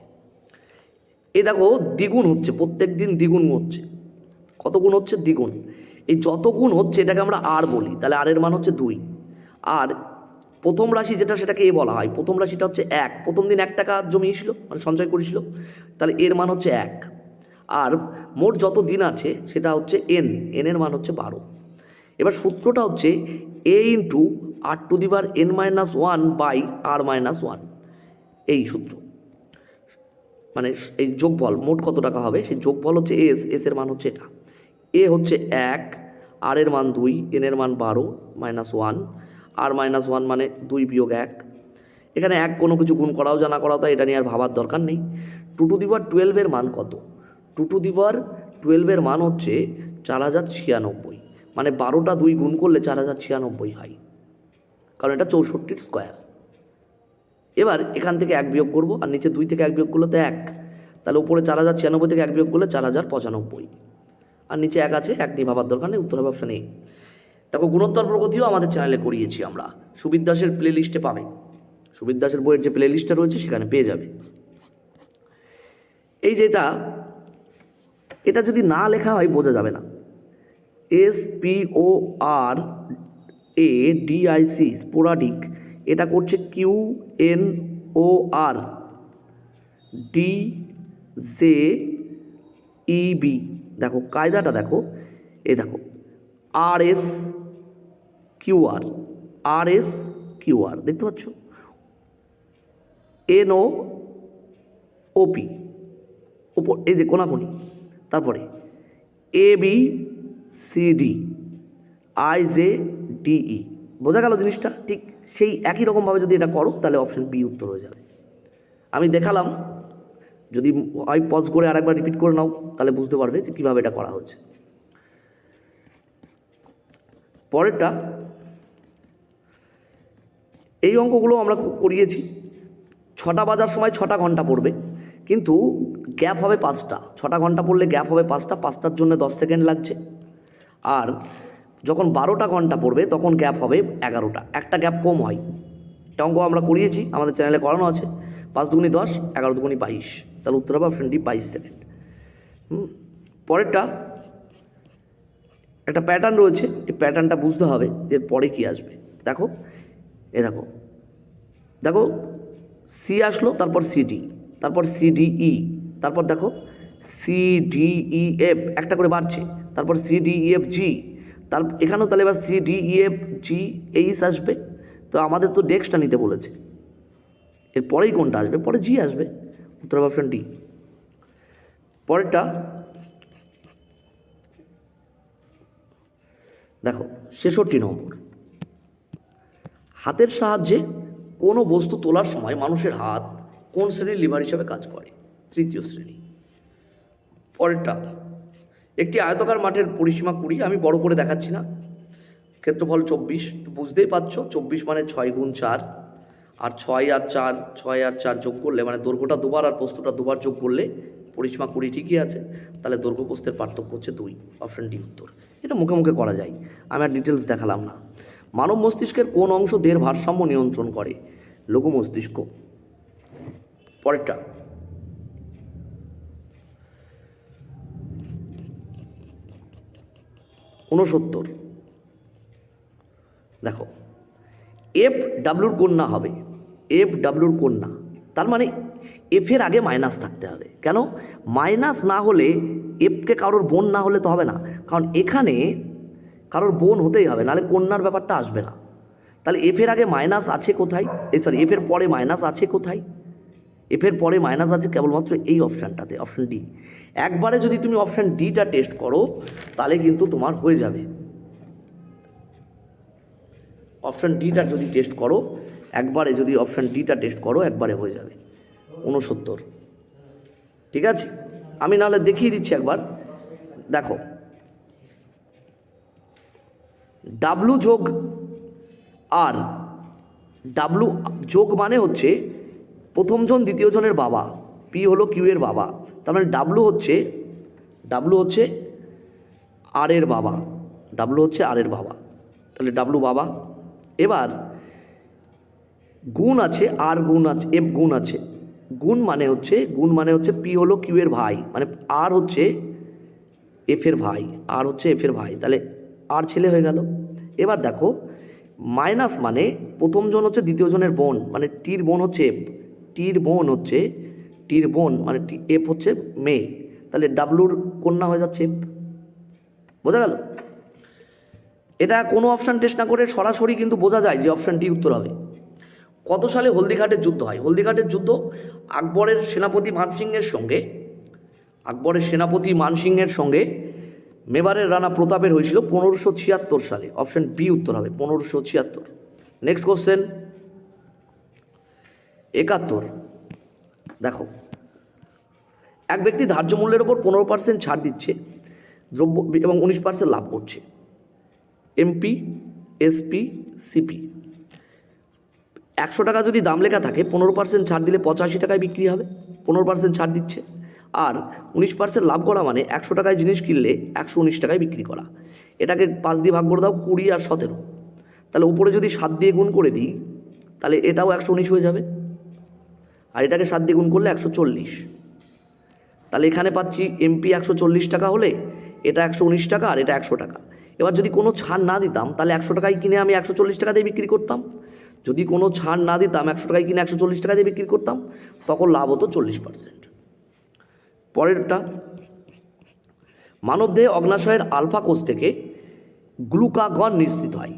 S1: এই দেখো দ্বিগুণ হচ্ছে, প্রত্যেক দিন দ্বিগুণ হচ্ছে। কত গুণ হচ্ছে? দ্বিগুণ। এই যত গুণ হচ্ছে এটাকে আমরা আর বলি, তাহলে আর এর মান হচ্ছে 2। আর প্রথম রাশি যেটা সেটাকে এ বলা হয়। প্রথম রাশিটা হচ্ছে 1, প্রথম দিন 1 টাকা জমিয়েছিল মানে সঞ্চয় করেছিল, তাহলে এর মান হচ্ছে 1। আর মোট যত দিন আছে সেটা হচ্ছে এন, এনের মান হচ্ছে 12। এবার সূত্রটা হচ্ছে a ইন্টু r⁻n-1/r-1, এই সূত্র। মানে এই যোগফল মোট কত টাকা হবে সেই যোগফল হচ্ছে এস, এর মান হচ্ছে এটা। এ হচ্ছে 1, আর এর মান 2, এন এর মান 12-1, r-1 মানে 2 বিয়োগ 1। এখানে 1 কোনো কিছু গুণ করাও যা না করাও তাই এটা নিয়ে আর ভাবার দরকার নেই। 2^12 এর মান কত? 2^12 এর মান হচ্ছে 4096, মানে 12টা 2 গুণ করলে 4096 হয়, কারণ এটা 64 স্কোয়ার। এবার এখান থেকে 1 বিয়োগ করবো, আর নিচে 2 থেকে 1 বিয়োগ করলে তো 1, তাহলে উপরে 4096 থেকে 1 বিয়োগ করলে 4095, আর নিচে 1 আছে, 1 নিয়ে ভাবার দরকার নেই, উত্তর হবে অপশান এ। দেখো গুণোত্তর প্রগতিও আমাদের চ্যানেলে করিয়েছি আমরা, সুবির দাসের প্লে লিস্টে পাবে। সুবির দাসের বইয়ের যে প্লে লিস্টটা রয়েছে সেখানে পেয়ে যাবে। এই যেটা, এটা যদি না লেখা হয় বোঝা যাবে না। SPORADIC স্পোরাডিক, এটা করছে QNORDJEB। দেখো কায়দাটা দেখো, এই দেখো RSQR দেখতে পাচ্ছ, NOOP ওপর, এই যে কোনাকুনি, তারপরে ABCD IJDE। বোঝা গেল জিনিসটা? ঠিক সেই একই রকমভাবে যদি এটা করো তাহলে অপশন বি উত্তর হয়ে যাবে। আমি দেখালাম, যদি হয় পজ করে আরেকবার রিপিট করে নাও তাহলে বুঝতে পারবে যে কীভাবে এটা করা হচ্ছে। পরেরটা, এই অঙ্কগুলো আমরা খুব করিয়েছি। 6টা বাজার সময় 6টা ঘন্টা পড়বে, কিন্তু গ্যাপ হবে 5টা। 6টা ঘন্টা পড়লে গ্যাপ হবে 5টা, 5টার জন্য 10 সেকেন্ড লাগছে। আর যখন 12টা ঘন্টা পড়বে তখন গ্যাপ হবে 11টা, একটা গ্যাপ কম হয়। এটা অঙ্ক আমরা করিয়েছি, আমাদের চ্যানেলে করানো আছে। 5 দুগুণি 10, 11 দুগুণি 22, তাহলে উত্তর হবে অপশন ডি 22 সেকেন্ড। পরেরটা একটা প্যাটার্ন রয়েছে, এই প্যাটার্নটা বুঝতে হবে এর পরে কী আসবে। দেখো দেখো দেখো সি আসলো, তারপর সিডি, তারপর সিডিই, তারপর দেখো সিডিইএফ একটা করে বাড়ছে, তারপর সিডিইএফ জি, তার এখানেও তাহলে এবার সিডিইএফ জি এইচ আসবে। তো আমাদের তো ডেক্সটা নিতে বলেছে, এর পরেই কোনটা আসবে? পরে জি আসবে, উত্তর অপশন ডি। পরেরটা দেখো 66 নম্বর। হাতের সাহায্যে কোনো বস্তু তোলার সময় মানুষের হাত কোন শ্রেণীর লিভার হিসাবে কাজ করে? তৃতীয় শ্রেণী। পরেরটা, একটি আয়তকার মাঠের পরিসীমা 20, আমি বড় করে দেখাচ্ছি না, ক্ষেত্রফল 24, তো বুঝতেই পারছো 24 মানে 6 গুণ 4, আর 6 আর 4 যোগ করলে মানে দৈর্ঘ্যটা দুবার আর প্রস্থটা দুবার যোগ করলে পরিসীমা 20 ঠিকই আছে, তাহলে দৈর্ঘ্য প্রস্থের পার্থক্য হচ্ছে 2, অপশন ডি উত্তর। এটা মুখে মুখে করা যায়, আমি আর ডিটেলস দেখালাম না। মানব মস্তিষ্কের কোন অংশ দেহের ভারসাম্য নিয়ন্ত্রণ করে? লঘু মস্তিষ্ক। পরেরটা, 69। দেখো এফ ডাব্লুর কন্যা হবে, এফ ডাব্লুর কন্যা, তার মানে এফের আগে মাইনাস থাকতে হবে। কেন? মাইনাস না হলে এফকে কারোর বোন না হলে তো হবে না, কারণ এখানে কারোর বোন হতেই হবে, নাহলে কন্যার ব্যাপারটা আসবে না। তাহলে এফের আগে মাইনাস আছে কোথায়? এফের পরে মাইনাস আছে কোথায়? এফের পরে মাইনাস আছে কেবলমাত্র এই অপশানটাতে, অপশান ডি। একবারে যদি তুমি অপশান ডিটা টেস্ট করো তাহলে কিন্তু তোমার হয়ে যাবে। অপশান ডিটা যদি টেস্ট করো একবারে, যদি অপশান ডিটা টেস্ট করো একবারে হয়ে যাবে 69। ঠিক আছে, আমি নাহলে দেখিয়ে দিচ্ছি একবার। দেখো ডাব্লু যোগ আর, ডাব্লু যোগ মানে হচ্ছে প্রথম জন দ্বিতীয় জনের বাবা, পি হলো কিউ এর বাবা, তার মানে ডাব্লু হচ্ছে আর এর বাবা, ডাব্লু হচ্ছে আর এর বাবা, তাহলে ডাব্লু বাবা। এবার গুণ আছে, আর গুণ আছে, এফ গুণ আছে, গুণ মানে হচ্ছে পি হলো কিউ এর ভাই, মানে আর হচ্ছে এফের ভাই, আর হচ্ছে এফের ভাই, তাহলে আর ছেলে হয়ে গেল। এবার দেখো মাইনাস মানে প্রথম জন হচ্ছে দ্বিতীয় জনের বোন, মানে টির বোন হচ্ছে এফ, টির বোন মানে এফ হচ্ছে মেয়ে, তাহলে ডাব্লুর কন্যা হয়ে যাচ্ছে এফ। বোঝা গেল? এটা কোনো অপশান টেস্ট না করে সরাসরি কিন্তু বোঝা যায় যে অপশান ডি উত্তর হবে। কত সালে হলদিঘাটের যুদ্ধ হয়? হলদিঘাটের যুদ্ধ আকবরের সেনাপতি মানসিংহের সঙ্গে মেবারের রানা প্রতাপের হয়েছিল 1576 সালে। অপশান বি উত্তর হবে 1576। Next question 71। দেখো এক ব্যক্তি ধার্য মূল্যের ওপর 15% ছাড় দিচ্ছে দ্রব্য এবং 19% লাভ করছে। MP, SP, CP. 100 টাকা যদি দাম লেখা থাকে 15% ছাড় দিলে 85 টাকায় বিক্রি হবে, 15% ছাড় দিচ্ছে। আর 19% লাভ করা মানে 100 টাকায় জিনিস কিনলে 119 টাকায় বিক্রি করা। এটাকে 5 দিয়ে ভাগ করে দাও, 20 আর 17, তাহলে উপরে যদি 7 দিয়ে গুণ করে দিই তাহলে এটাও 119 হয়ে যাবে, আর এটাকে 7 দিয়ে গুণ করলে 140। তাহলে এখানে পাচ্ছি এমপি 140 টাকা হলে এটা 119 টাকা আর এটা 100 টাকা। এবার যদি কোনো ছাড় না দিতাম তাহলে 100 টাকায় কিনে আমি 140 টাকা দিয়ে বিক্রি করতাম, যদি কোনো ছাড় না দিতাম 100 টাকায় কিনে 140 টাকা দিয়ে বিক্রি করতাম, তখন লাভ হতো 40%। পরেরটা, মানবদেহে অগ্নাশয়ের আলফা কোষ থেকে গ্লুকাগন নিঃসৃত হয়।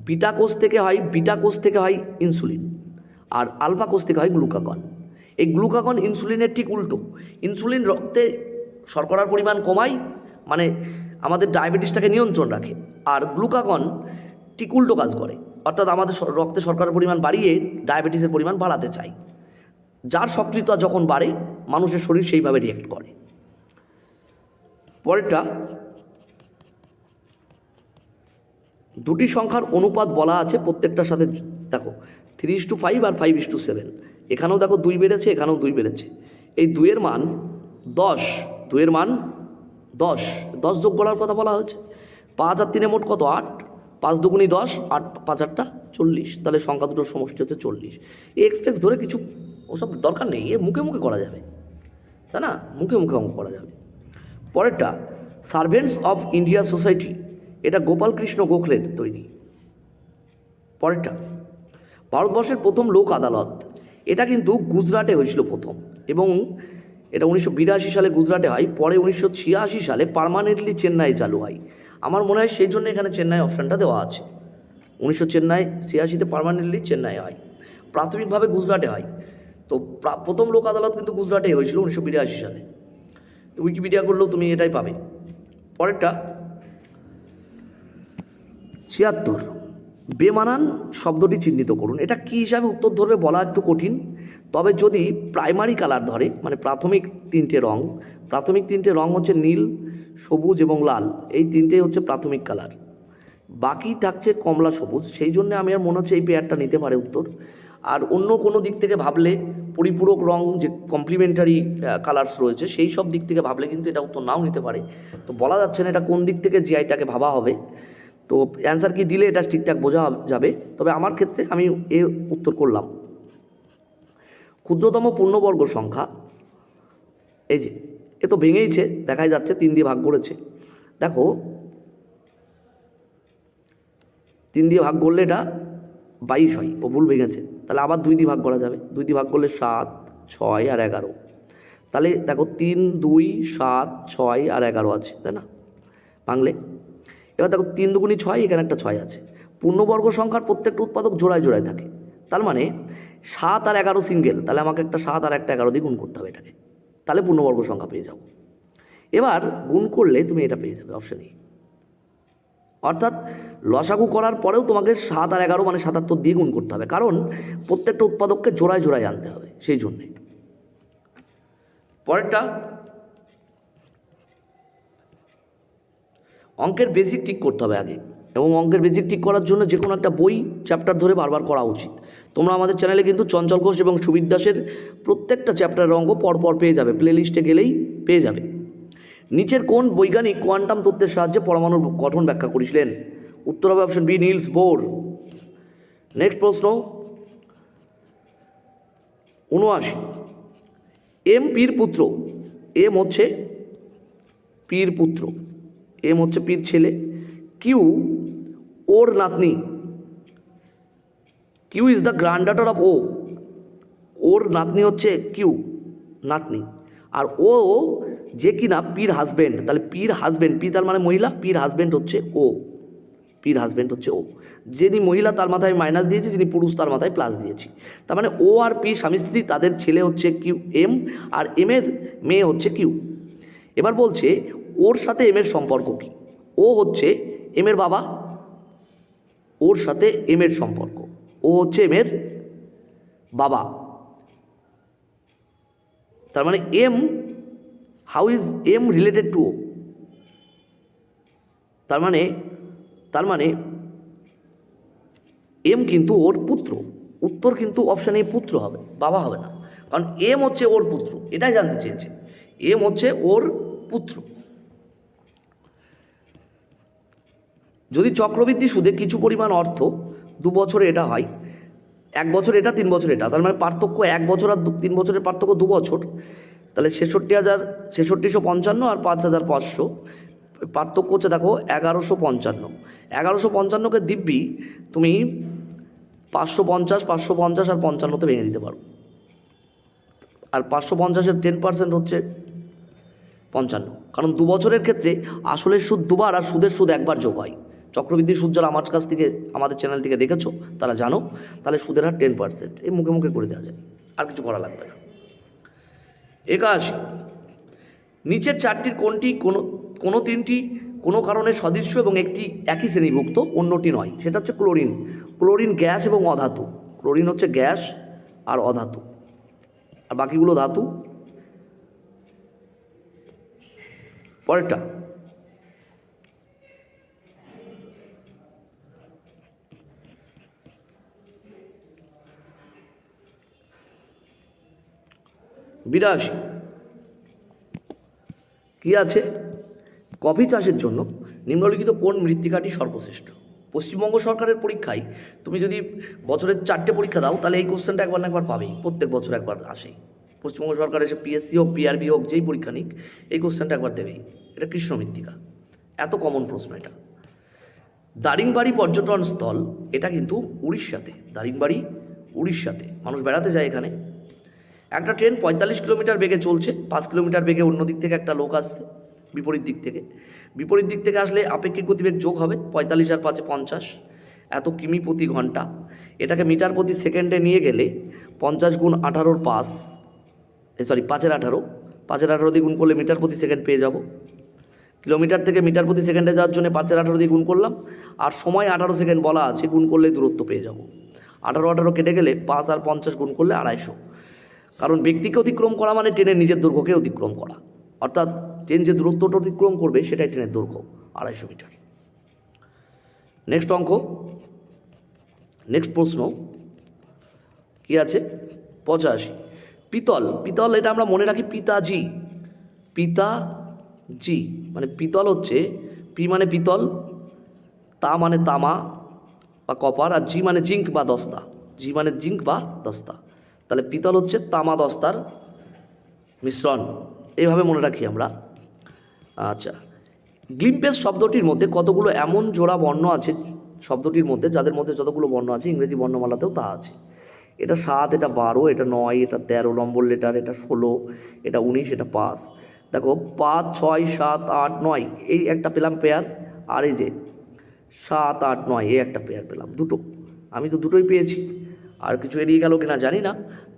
S1: বিটা কোষ থেকে হয় ইনসুলিন, আর আলফা কোষ থেকে হয় গ্লুকাগন। এই গ্লুকাগন ইনসুলিনের ঠিক উল্টো। ইনসুলিন রক্তে শর্করার পরিমাণ কমায়, মানে আমাদের ডায়াবেটিসটাকে নিয়ন্ত্রণ রাখে, আর গ্লুকাগন ঠিক উল্টো কাজ করে, অর্থাৎ আমাদের রক্তে শর্করার পরিমাণ বাড়িয়ে ডায়াবেটিসের পরিমাণ বাড়াতে চায়। যার সক্রিয়তা যখন বাড়ে মানুষের শরীর সেইভাবে রিয়েক্ট করে। পরেরটা, দুটি সংখ্যার অনুপাত বলা আছে প্রত্যেকটার সাথে। দেখো 3:5 আর 5:7, এখানেও দেখো 2 বেড়েছে, এখানেও 2 বেড়েছে। এই 2-এর মান 10, 2-এর মান 10 যোগ করার কথা বলা হয়েছে। 5 আর 3 মোট কত? 8, 5 দুগুণী 10, 8 5 8 40, তাহলে সংখ্যা দুটোর সমষ্টি হচ্ছে 40। এই এক্সপেক্স ধরে কিছু ওসব দরকার নেই, এ মুখে মুখে করা যাবে, তাই না? মুখে মুখে অঙ্ক করা যাবে। পরেরটা, সার্ভেন্টস অফ ইন্ডিয়া সোসাইটি, এটা গোপাল কৃষ্ণ গোখলের তৈরি। পরেরটা, ভারতবর্ষের প্রথম লোক আদালত, এটা কিন্তু গুজরাটে হয়েছিল প্রথম, এবং এটা 1982 সালে গুজরাটে হয়, পরে 1986 সালে পার্মানেন্টলি চেন্নাই চালু হয়। আমার মনে হয় সেই জন্য এখানে চেন্নাই অপশানটা দেওয়া আছে। 1986-তে পার্মানেন্টলি চেন্নাই হয়, প্রাথমিকভাবে গুজরাটে হয়। তো প্রথম লোক আদালত কিন্তু গুজরাটে হয়েছিল 1982 সালে। উইকিপিডিয়া করলেও তুমি এটাই পাবে। পরেরটা 76, বেমানান শব্দটি চিহ্নিত করুন। এটা কী হিসাবে উত্তর ধরবে বলা একটু কঠিন, তবে যদি প্রাইমারি কালার ধরে, মানে প্রাথমিক তিনটে রং হচ্ছে নীল, সবুজ এবং লাল, এই তিনটেই হচ্ছে প্রাথমিক কালার, বাকি থাকছে কমলা সবুজ, সেই জন্য আমি আর মনে হচ্ছে এই পেয়ারটা নিতে পারে উত্তর। আর অন্য কোনো দিক থেকে ভাবলে, পরিপূরক রং যে কমপ্লিমেন্টারি কালার্স রয়েছে সেই সব দিক থেকে ভাবলে কিন্তু এটা উত্তর নাও নিতে পারে। তো বলা যাচ্ছে না এটা কোন দিক থেকে জিআইটাকে ভাবা হবে। তো অ্যান্সার কি দিলে এটা ঠিকঠাক বোঝা যাবে, তবে আমার ক্ষেত্রে আমি এ উত্তর করলাম। ক্ষুদ্রতম পূর্ণবর্গ সংখ্যা, এই যে এ তো ভেঙেইছে, দেখাই যাচ্ছে 3 দিয়ে ভাগ করেছে। দেখো 3 দিয়ে ভাগ করলে এটা 22 হয়, ও ভুল ভেঙেছে। তাহলে আবার 2 দিয়ে ভাগ করা যাবে, 2 দিয়ে ভাগ করলে 7, 6 আর 11। তাহলে দেখো 3, 2, 7, 6 আর 11 আছে, তাই না? ভাঙলে এবার দেখো 3 দুগুণী 6, এখানে একটা 6 আছে। পূর্ণবর্গ সংখ্যার প্রত্যেকটা উৎপাদক জোড়ায় জোড়ায় থাকে, তার মানে 7 আর 11 সিঙ্গেল, তাহলে আমাকে একটা 7 আর একটা 11 দিয়ে গুণ করতে হবে এটাকে, তাহলে পূর্ণবর্গ সংখ্যা পেয়ে যাবো। এবার গুণ করলে তুমি এটা পেয়ে যাবে অপশান এ। অর্থাৎ লসাগু করার পরেও তোমাকে 7 আর 11 মানে 77 দিয়ে গুণ করতে হবে, কারণ প্রত্যেকটা উৎপাদককে জোড়ায় জোড়ায় আনতে হবে, সেই জন্যে। পরেরটা, অঙ্কের বেসিক ঠিক করতে হবে আগে, এবং অঙ্কের বেসিক ঠিক করার জন্য যে কোনো একটা বই চ্যাপ্টার ধরে বারবার করা উচিত। তোমরা আমাদের চ্যানেলে কিন্তু চঞ্চল ঘোষ এবং সুবীর দাসের প্রত্যেকটা চ্যাপ্টারের অঙ্ক পরপর পেয়ে যাবে, প্লেলিস্টে গেলেই পেয়ে যাবে। নিচের কোন বৈজ্ঞানিক কোয়ান্টাম তত্ত্বের সাহায্যে পরমাণুর গঠন ব্যাখ্যা করেছিলেন? উত্তর হবে option B, Niels Bohr. Next প্রশ্ন 79, এম পীর পুত্র, এম হচ্ছে পীর পুত্র, এম হচ্ছে পীর ছেলে, কিউ ওর নাতনি, কিউ ইজ দ্য গ্র্যান্ডডটার অফ ও, ওর নাতনি হচ্ছে কিউ নাতনি, আর ও যে কিনা পীর হাজব্যান্ড, তাহলে পীর হাজব্যান্ড, পি তার মানে মহিলা, পীর হাজব্যান্ড হচ্ছে ও, পীর হাজব্যান্ড হচ্ছে ও। যিনি মহিলা তার মাথায় মাইনাস দিয়েছি, যিনি পুরুষ তার মাথায় প্লাস দিয়েছি। তার মানে ও আর পি স্বামী স্ত্রী, তাদের ছেলে হচ্ছে কিউ এম, আর এমের মেয়ে হচ্ছে কিউ। এবার বলছে ওর সাথে এমের সম্পর্ক কী? ও হচ্ছে এমের বাবা, ওর সাথে এমের সম্পর্ক, ও হচ্ছে এমের বাবা। তার মানে M, how is M related to O? তার মানে এম কিন্তু ওর পুত্র। উত্তর কিন্তু অপশান এ পুত্র হবে, বাবা হবে না, কারণ এম হচ্ছে ওর পুত্র, এটাই জানতে চেয়েছে, এম হচ্ছে ওর পুত্র। যদি চক্রবৃদ্ধি সুদে কিছু পরিমাণ অর্থ 2 বছরে এটা হয়, 1 বছর এটা 3 বছর এটা, তার মানে পার্থক্য 1 বছর আর 3 বছরের পার্থক্য 2 বছর, তাহলে 66,55 আর 5,500, পার্থক্য হচ্ছে দেখো 1155। 1155কে দিব্যি তুমি 550, 550 আর 55তে ভেঙে দিতে পারো, আর 550-এর 10% হচ্ছে 55, কারণ 2 বছরের ক্ষেত্রে আসলের সুদ 2বার আর সুদের সুদ 1বার যোগ হয়। চক্রবৃদ্ধি সুদ যারা আমার কাছ থেকে, আমাদের চ্যানেল থেকে দেখেছো তারা জানো, তাহলে সুদের হার 10%, এই মুখে মুখে করে দেওয়া যায়, আর কিছু করা লাগবে না। 81, নিচের চারটির কোনটি কোনো তিনটি কোনো কারণে সদৃশ্য এবং একটি একই শ্রেণীভুক্ত, অন্যটি নয়? সেটা হচ্ছে ক্লোরিন। ক্লোরিন গ্যাস এবং অধাতু, ক্লোরিন হচ্ছে গ্যাস আর অধাতু, আর বাকিগুলো ধাতু। পরেরটা, বিরাশি, কি আছে? কফি চাষের জন্য নিম্নলিখিত কোন মৃত্তিকাটি সর্বশ্রেষ্ঠ? পশ্চিমবঙ্গ সরকারের পরীক্ষায় তুমি যদি বছরের 4টে পরীক্ষা দাও, তাহলে এই কোশ্চেনটা একবার না একবার পাবেই, প্রত্যেক বছর একবার আসেই। পশ্চিমবঙ্গ সরকার এসে পিএসসি হোক, পিআরবি হোক, যেই পরীক্ষা নিক, এই কোশ্চেনটা একবার দেবেই। এটা কৃষ্ণ মৃত্তিকা, এত কমন প্রশ্ন এটা। দারিংবাড়ি পর্যটন স্থল, এটা কিন্তু উড়িষ্যাতে, দারিংবাড়ি উড়িষ্যাতে, মানুষ বেড়াতে যায় এখানে। একটা ট্রেন 45 কিলোমিটার বেগে চলছে, 5 কিলোমিটার বেগে অন্য দিক থেকে একটা লোক আসছে, বিপরীত দিক থেকে আসলে আপেক্ষিক গতিবেগ যোগ হবে, 45 আর 5 50, এত কিমি প্রতি ঘন্টা। এটাকে মিটার প্রতি সেকেন্ডে নিয়ে গেলে 50 গুণ 18-র 5, 5-এর 18, 5-এর 18 দিয়ে গুণ করলে মিটার প্রতি সেকেন্ড পেয়ে যাব। কিলোমিটার থেকে মিটার প্রতি সেকেন্ডে যাওয়ার জন্য 5-এর 18 দিয়ে গুণ করলাম, আর সময় 18 সেকেন্ড বলা আছে, গুণ করলে দূরত্ব পেয়ে যাব। 18 কেটে গেলে 5 আর 50 গুণ করলে 250, কারণ ব্যক্তিকে অতিক্রম করা মানে ট্রেনের নিজের দৈর্ঘ্যকে অতিক্রম করা, অর্থাৎ ট্রেন যে দূরত্বটা অতিক্রম করবে সেটাই ট্রেনের দৈর্ঘ্য, 250 মিটার। নেক্সট অঙ্ক, নেক্সট প্রশ্ন কি আছে? 85, পিতল, পিতল এটা আমরা মনে রাখি পিতাজি, পিতাজি মানে পিতল হচ্ছে, পি মানে পিতল, তা মানে তামা বা কপার, আর জি মানে জিঙ্ক বা দস্তা, জি মানে জিঙ্ক বা দস্তা, তাহলে পিতল হচ্ছে তামা দস্তার মিশ্রণ, এইভাবে মনে রাখি আমরা। আচ্ছা, গ্লিম্পেস শব্দটির মধ্যে কতগুলো এমন জোড়া বর্ণ আছে শব্দটির মধ্যে, যাদের মধ্যে যতগুলো বর্ণ আছে ইংরেজি বর্ণমালাতেও তা আছে। এটা 7, এটা 12, এটা 9, এটা 13 নম্বর লেটার, এটা 16, এটা 19, এটা 5। দেখো 5, 6, 7, 8, 9 এই একটা পেলাম পেয়ার, আর এই যে 7, 8, 9 এই একটা পেয়ার পেলাম, দুটো। আমি তো দুটোই পেয়েছি, আর কিছু এড়িয়ে গেল কিনা জানি না।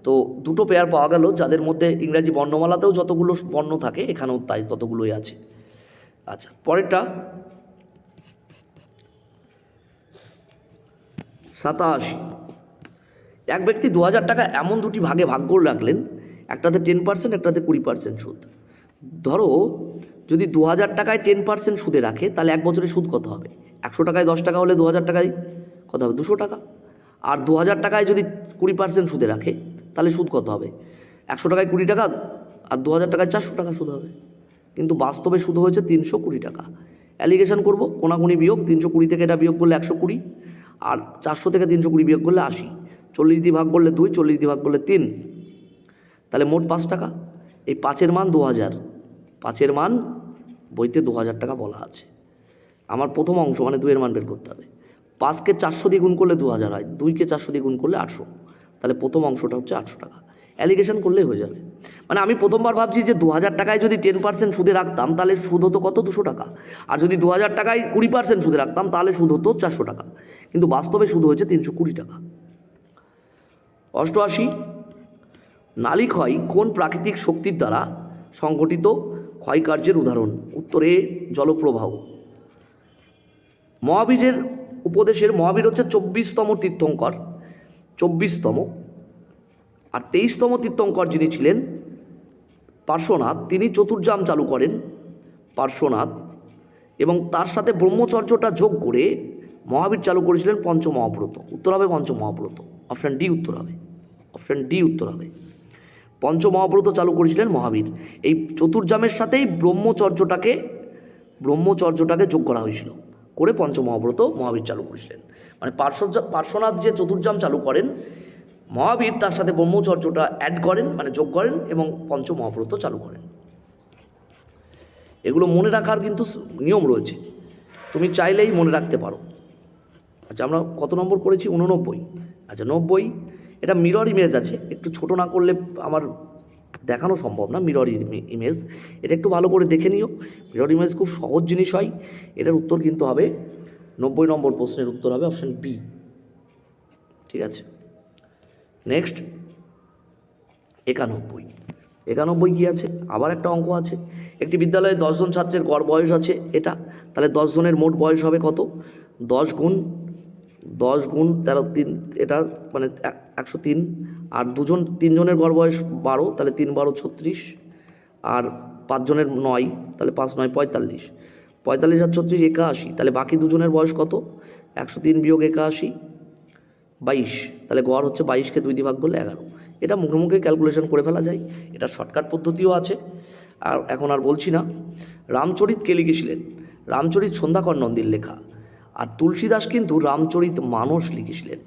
S1: তো দুটো পেয়ার পাওয়া গেল, যাদের মধ্যে ইংরাজি বর্ণমালাতেও যতগুলো বর্ণ থাকে এখানেও তাই ততগুলোই আছে। আচ্ছা, পরেরটা 87। এক ব্যক্তি 2000 টাকা এমন দুটি ভাগে ভাগ করে রাখলেন, একটাতে 10%, একটাতে 20% সুদ। ধরো যদি 2000 টাকায় 10% সুদে রাখে, তাহলে এক বছরে সুদ কত হবে? 100 টাকায় 10 টাকা হলে 2000 টাকায় কত হবে? 200 টাকা। আর 2000 টাকায় যদি 20% সুদে রাখে, তাহলে সুদ কত হবে? 100 টাকায় 20 টাকা, আর 2000 টাকায় 400 টাকা সুদ হবে। কিন্তু বাস্তবে সুদ হয়েছে 320 টাকা। অ্যালিগেশন করবো, কোনাকুনি বিয়োগ, 320 থেকে এটা বিয়োগ করলে 120, আর 400 থেকে 320 বিয়োগ করলে 80, 40 দিয়ে ভাগ করলে 2, 40 দিয়ে ভাগ করলে 3, তাহলে মোট 5 টাকা। এই 5-এর মান 2000, 5-এর মান বইতে 2000 টাকা বলা আছে। আমার প্রথম অংশ মানে 2-এর মান বের করতে হবে। 5কে 400 দিয়ে গুণ করলে 2000 হয়, 2কে 400 দিয়ে গুণ করলে 800, তাহলে প্রথম অংশটা হচ্ছে 800 টাকা। অ্যালিগেশন করলেই হয়ে যাবে। মানে আমি প্রথমবার ভাবছি যে 2000 টাকায় যদি 10% সুদে রাখতাম তাহলে সুদ হতো কত? 200 টাকা। আর যদি 2000 টাকায় 20% সুদে রাখতাম তাহলে সুদ হতো 400 টাকা। কিন্তু বাস্তবে সুদ হয়েছে 320 টাকা। 88, নালিক্ষয় কোন প্রাকৃতিক শক্তির দ্বারা সংঘটিত ক্ষয়কার্যের উদাহরণ? উত্তর এ, জলপ্রবাহ। মহাবীরের উপদেশের, মহাবীর হচ্ছে 24তম তীর্থঙ্কর, 24তম। আর 23তম তীর্থঙ্কর যিনি ছিলেন পার্শ্বনাথ, তিনি চতুর্যাম চালু করেন, পার্শ্বনাথ। এবং তার সাথে ব্রহ্মচর্যটা যোগ করে মহাবীর চালু করেছিলেন পঞ্চমহাব্রত। উত্তর হবে পঞ্চমহাব্রত। অপশান ডি উত্তর হবে, অপশান ডি উত্তর হবে। পঞ্চমহাব্রত চালু করেছিলেন মহাবীর। এই চতুর্যামের সাথেই ব্রহ্মচর্যটাকে যোগ করা হয়েছিল, করে পঞ্চমহাব্রত মহাবীর চালু করেছিলেন। মানে পার্শ্বনাথ যে চতুর্যাম চালু করেন, মহাবীর তার সাথে ব্রহ্মচর্যটা অ্যাড করেন, মানে যোগ করেন, এবং পঞ্চমহাব্রত চালু করেন। এগুলো মনে রাখার কিন্তু নিয়ম রয়েছে, তুমি চাইলেই মনে রাখতে পারো। আচ্ছা, আমরা কত নম্বর করেছি? 89। আচ্ছা, 90, এটা মিরর ইমেজ আছে, একটু ছোট না করলে আমার দেখানো সম্ভব না। মিরর ইমেজ, এটা একটু ভালো করে দেখে নিও। মিরর ইমেজ খুব সহজ জিনিস হয়। এটার উত্তর কিন্তু হবে 90 নম্বর প্রশ্নের উত্তর হবে অপশান বি। ঠিক আছে, নেক্সট 91। 91 কী আছে? আবার একটা অঙ্ক আছে। একটি বিদ্যালয়ে 10 জন ছাত্রের গড় বয়স আছে এটা, তাহলে 10 জনের মোট বয়স হবে কত? 10 গুণ 13, 3, এটা মানে 103। আর 3 জনের গড় বয়স 12, তাহলে 3 12 36। আর 5 জনের 9, তাহলে 5 9 45। 45 আর 36 81, তাহলে বাকি দুজনের বয়স কত? 103 বিয়োগ 81, 22। তাহলে গড় হচ্ছে 22কে 2 দিয়ে ভাগ করলে 11। এটা মুখে মুখে ক্যালকুলেশন করে ফেলা যায়, এটা শর্টকাট পদ্ধতিও আছে। আর এখন আর বলছি না। রামচরিত কে লিখেছিলেন? রামচরিত সন্ধ্যাকর নন্দীর লেখা। আর তুলসীদাস কিন্তু রামচরিত মানস লিখেছিলেন।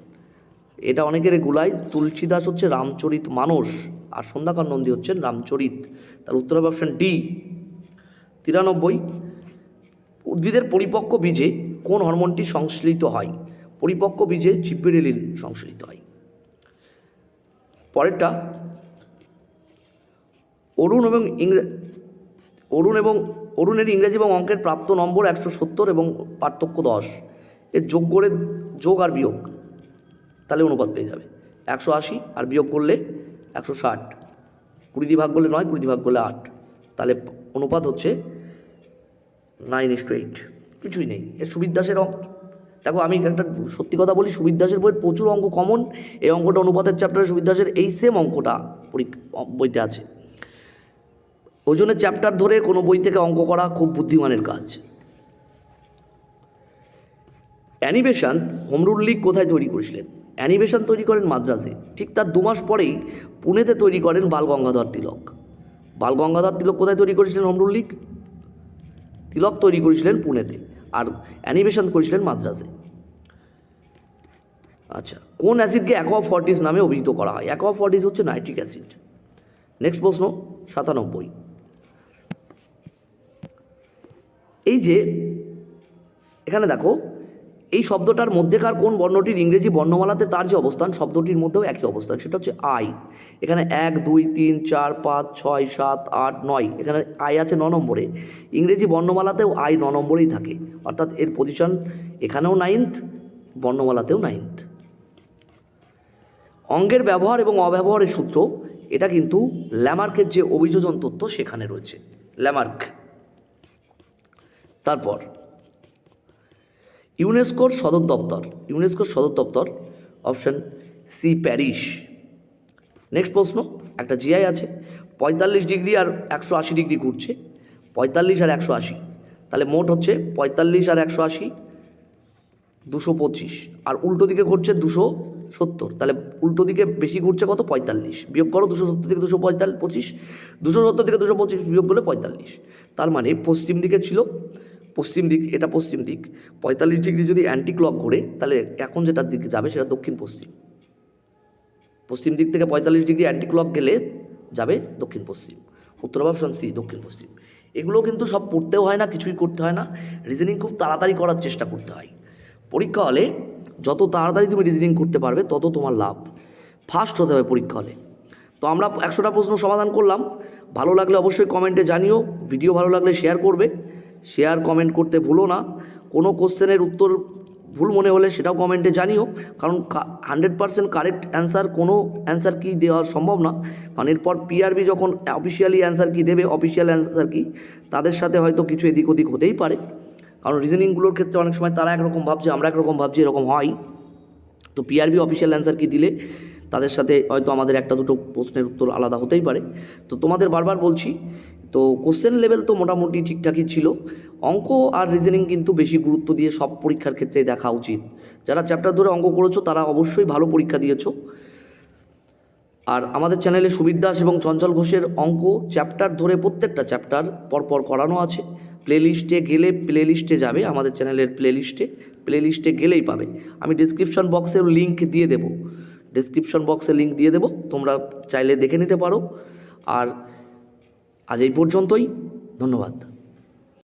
S1: এটা অনেকের গুলাই, তুলসীদাস হচ্ছে রামচরিত মানস, আর সন্ধ্যাকর নন্দী হচ্ছেন রামচরিত। তার উত্তর হবে অপশান ডি। 93, উদ্ভিদের পরিপক্ক বীজে কোন হরমোনটি সংশ্লেষিত হয়? পরিপক্ক বীজে জিব্বেরেলিন সংশ্লেষিত হয়। পরেরটা অরুণের ইংরেজি এবং অঙ্কের প্রাপ্ত নম্বর 170 এবং পার্থক্য 10, এর যোগ করে, যোগ আর বিয়োগ, তাহলে অনুপাত পেয়ে যাবে 180, আর বিয়োগ করলে 160, 20 দিয়ে ভাগ করলে 9, 20 দিয়ে ভাগ করলে 8, তাহলে অনুপাত হচ্ছে 9:8। কিছুই নেই, এর সুবির দাসের অঙ্ক। দেখো আমি একটা সত্যি কথা বলি, সুবির দাসের বইয়ের প্রচুর অঙ্ক কমন। এই অঙ্কটা অনুপাতের চ্যাপ্টারে সুবির দাসের এই সেম অঙ্কটা বইতে আছে। ওজনের চ্যাপ্টার ধরে কোনো বই থেকে অঙ্ক করা খুব বুদ্ধিমানের কাজ। Annie Besant home rule league কোথায় তৈরি করেছিলেন? অ্যানি বেসান্ত তৈরি করেন মাদ্রাসে। ঠিক তার 2 মাস পরেই পুনেতে তৈরি করেন বালগঙ্গাধর তিলক। বালগঙ্গাধর তিলক কোথায় তৈরি করেছিলেন হোম রুল লীগ? তিলক তৈরি করেছিলেন পুনেতে, আর অ্যানি বেসান্ত করেছিলেন মাদ্রাসে। আচ্ছা, কোন অ্যাসিডকে অ্যাকোয়া ফর্টিস নামে অভিহিত করা হয়? অ্যাকোয়া ফর্টিস হচ্ছে নাইট্রিক অ্যাসিড। নেক্সট প্রশ্ন 97। এই যে এখানে দেখো, এই শব্দটার মধ্যেকার কোন বর্ণটির ইংরেজি বর্ণমালাতে তার যে অবস্থান শব্দটির মধ্যেও একই অবস্থান, সেটা হচ্ছে আই। এখানে 1 2 3 4 5 6 7 8 9, এখানে আই আছে 9 নম্বরে। ইংরেজি বর্ণমালাতেও আই 9 নম্বরেই থাকে, অর্থাৎ এর পজিশন এখানেও 9th, বর্ণমালাতেও 9th। অঙ্গের ব্যবহার এবং অব্যবহারের সূত্র, এটা কিন্তু ল্যামার্কের যে অভিযোজন তত্ত্ব সেখানে রয়েছে, ল্যামার্ক। তারপর ইউনেস্কোর সদর দপ্তর, ইউনেস্কোর সদর দপ্তর অপশন সি প্যারিস। নেক্সট প্রশ্ন, একটা জিআই আছে, 45 ডিগ্রি আর 180 ডিগ্রি ঘুরছে, 45 আর 180, তাহলে মোট হচ্ছে 45 আর 180 225, আর উল্টো দিকে ঘুরছে 270, তাহলে উল্টো দিকে বেশি ঘুরছে কত, 45, বিয়োগ করো 270 থেকে 225, 270 থেকে 225 বিয়োগ করলে 45, তার মানে পশ্চিম দিকে ছিল, পশ্চিম দিক, এটা পশ্চিম দিক, 45 ডিগ্রি যদি অ্যান্টি ক্লক ঘোরে তাহলে এখন যেটার দিকে যাবে সেটা দক্ষিণ পশ্চিম, পশ্চিম দিক থেকে 45 ডিগ্রি অ্যান্টি ক্লক গেলে যাবে দক্ষিণ পশ্চিম। উত্তর অপশন সি দক্ষিণ পশ্চিম। এগুলো কিন্তু সব পড়তেও হয় না, কিছুই করতে হয় না, রিজনিং খুব তাড়াতাড়ি করার চেষ্টা করতে হয়। পরীক্ষা হলে যত তাড়াতাড়ি তুমি রিজনিং করতে পারবে তত তোমার লাভ, ফাস্ট হতে হবে পরীক্ষা হলে। তো আমরা 100টা প্রশ্ন সমাধান করলাম। ভালো লাগলে অবশ্যই কমেন্টে জানিও, ভিডিও ভালো লাগলে শেয়ার করবে, শেয়ার কমেন্ট করতে ভুলো না। কোনো কোশ্চেনের উত্তর ভুল মনে হলে সেটাও কমেন্টে জানিও, কারণ 100% কারেক্ট অ্যান্সার কোনো অ্যান্সার কি দেওয়া সম্ভব না, কারণ এরপর পিআরবি যখন অফিসিয়ালি অ্যান্সার কি দেবে, অফিসিয়াল অ্যান্সার কি, তাদের সাথে হয়তো কিছু এদিক ওদিক হতেই পারে, কারণ রিজনিংগুলোর ক্ষেত্রে অনেক সময় তারা একরকম ভাবছে, আমরা একরকম ভাবছি, এরকম হয়। তো পিআরবি অফিসিয়াল অ্যান্সার কি দিলে তাদের সাথে হয়তো আমাদের একটা দুটো প্রশ্নের উত্তর আলাদা হতেই পারে। তো তোমাদের বারবার বলছি, তো কোশ্চেন লেভেল তো মোটামুটি ঠিকঠাকই ছিল, অঙ্ক আর রিজনিং কিন্তু বেশি গুরুত্ব দিয়ে সব পরীক্ষার ক্ষেত্রে দেখা উচিত। যারা চ্যাপ্টার ধরে অঙ্ক করেছো তারা অবশ্যই ভালো পরীক্ষা দিয়েছো। আর আমাদের চ্যানেলে সুবীর দাস এবং চঞ্চল ঘোষের অঙ্ক চ্যাপ্টার ধরে প্রত্যেকটা চ্যাপ্টার পরপর করানো আছে। প্লেলিস্টে গেলে প্লেলিস্টে যাবে, আমাদের চ্যানেলের প্লেলিস্টে গেলেই পাবে। আমি ডিসক্রিপশন বক্সের লিঙ্ক দিয়ে দেবো, ডিসক্রিপশন বক্সে লিঙ্ক দিয়ে দেবো, তোমরা চাইলে দেখে নিতে পারো। আর আজ এই পর্যন্তই, ধন্যবাদ।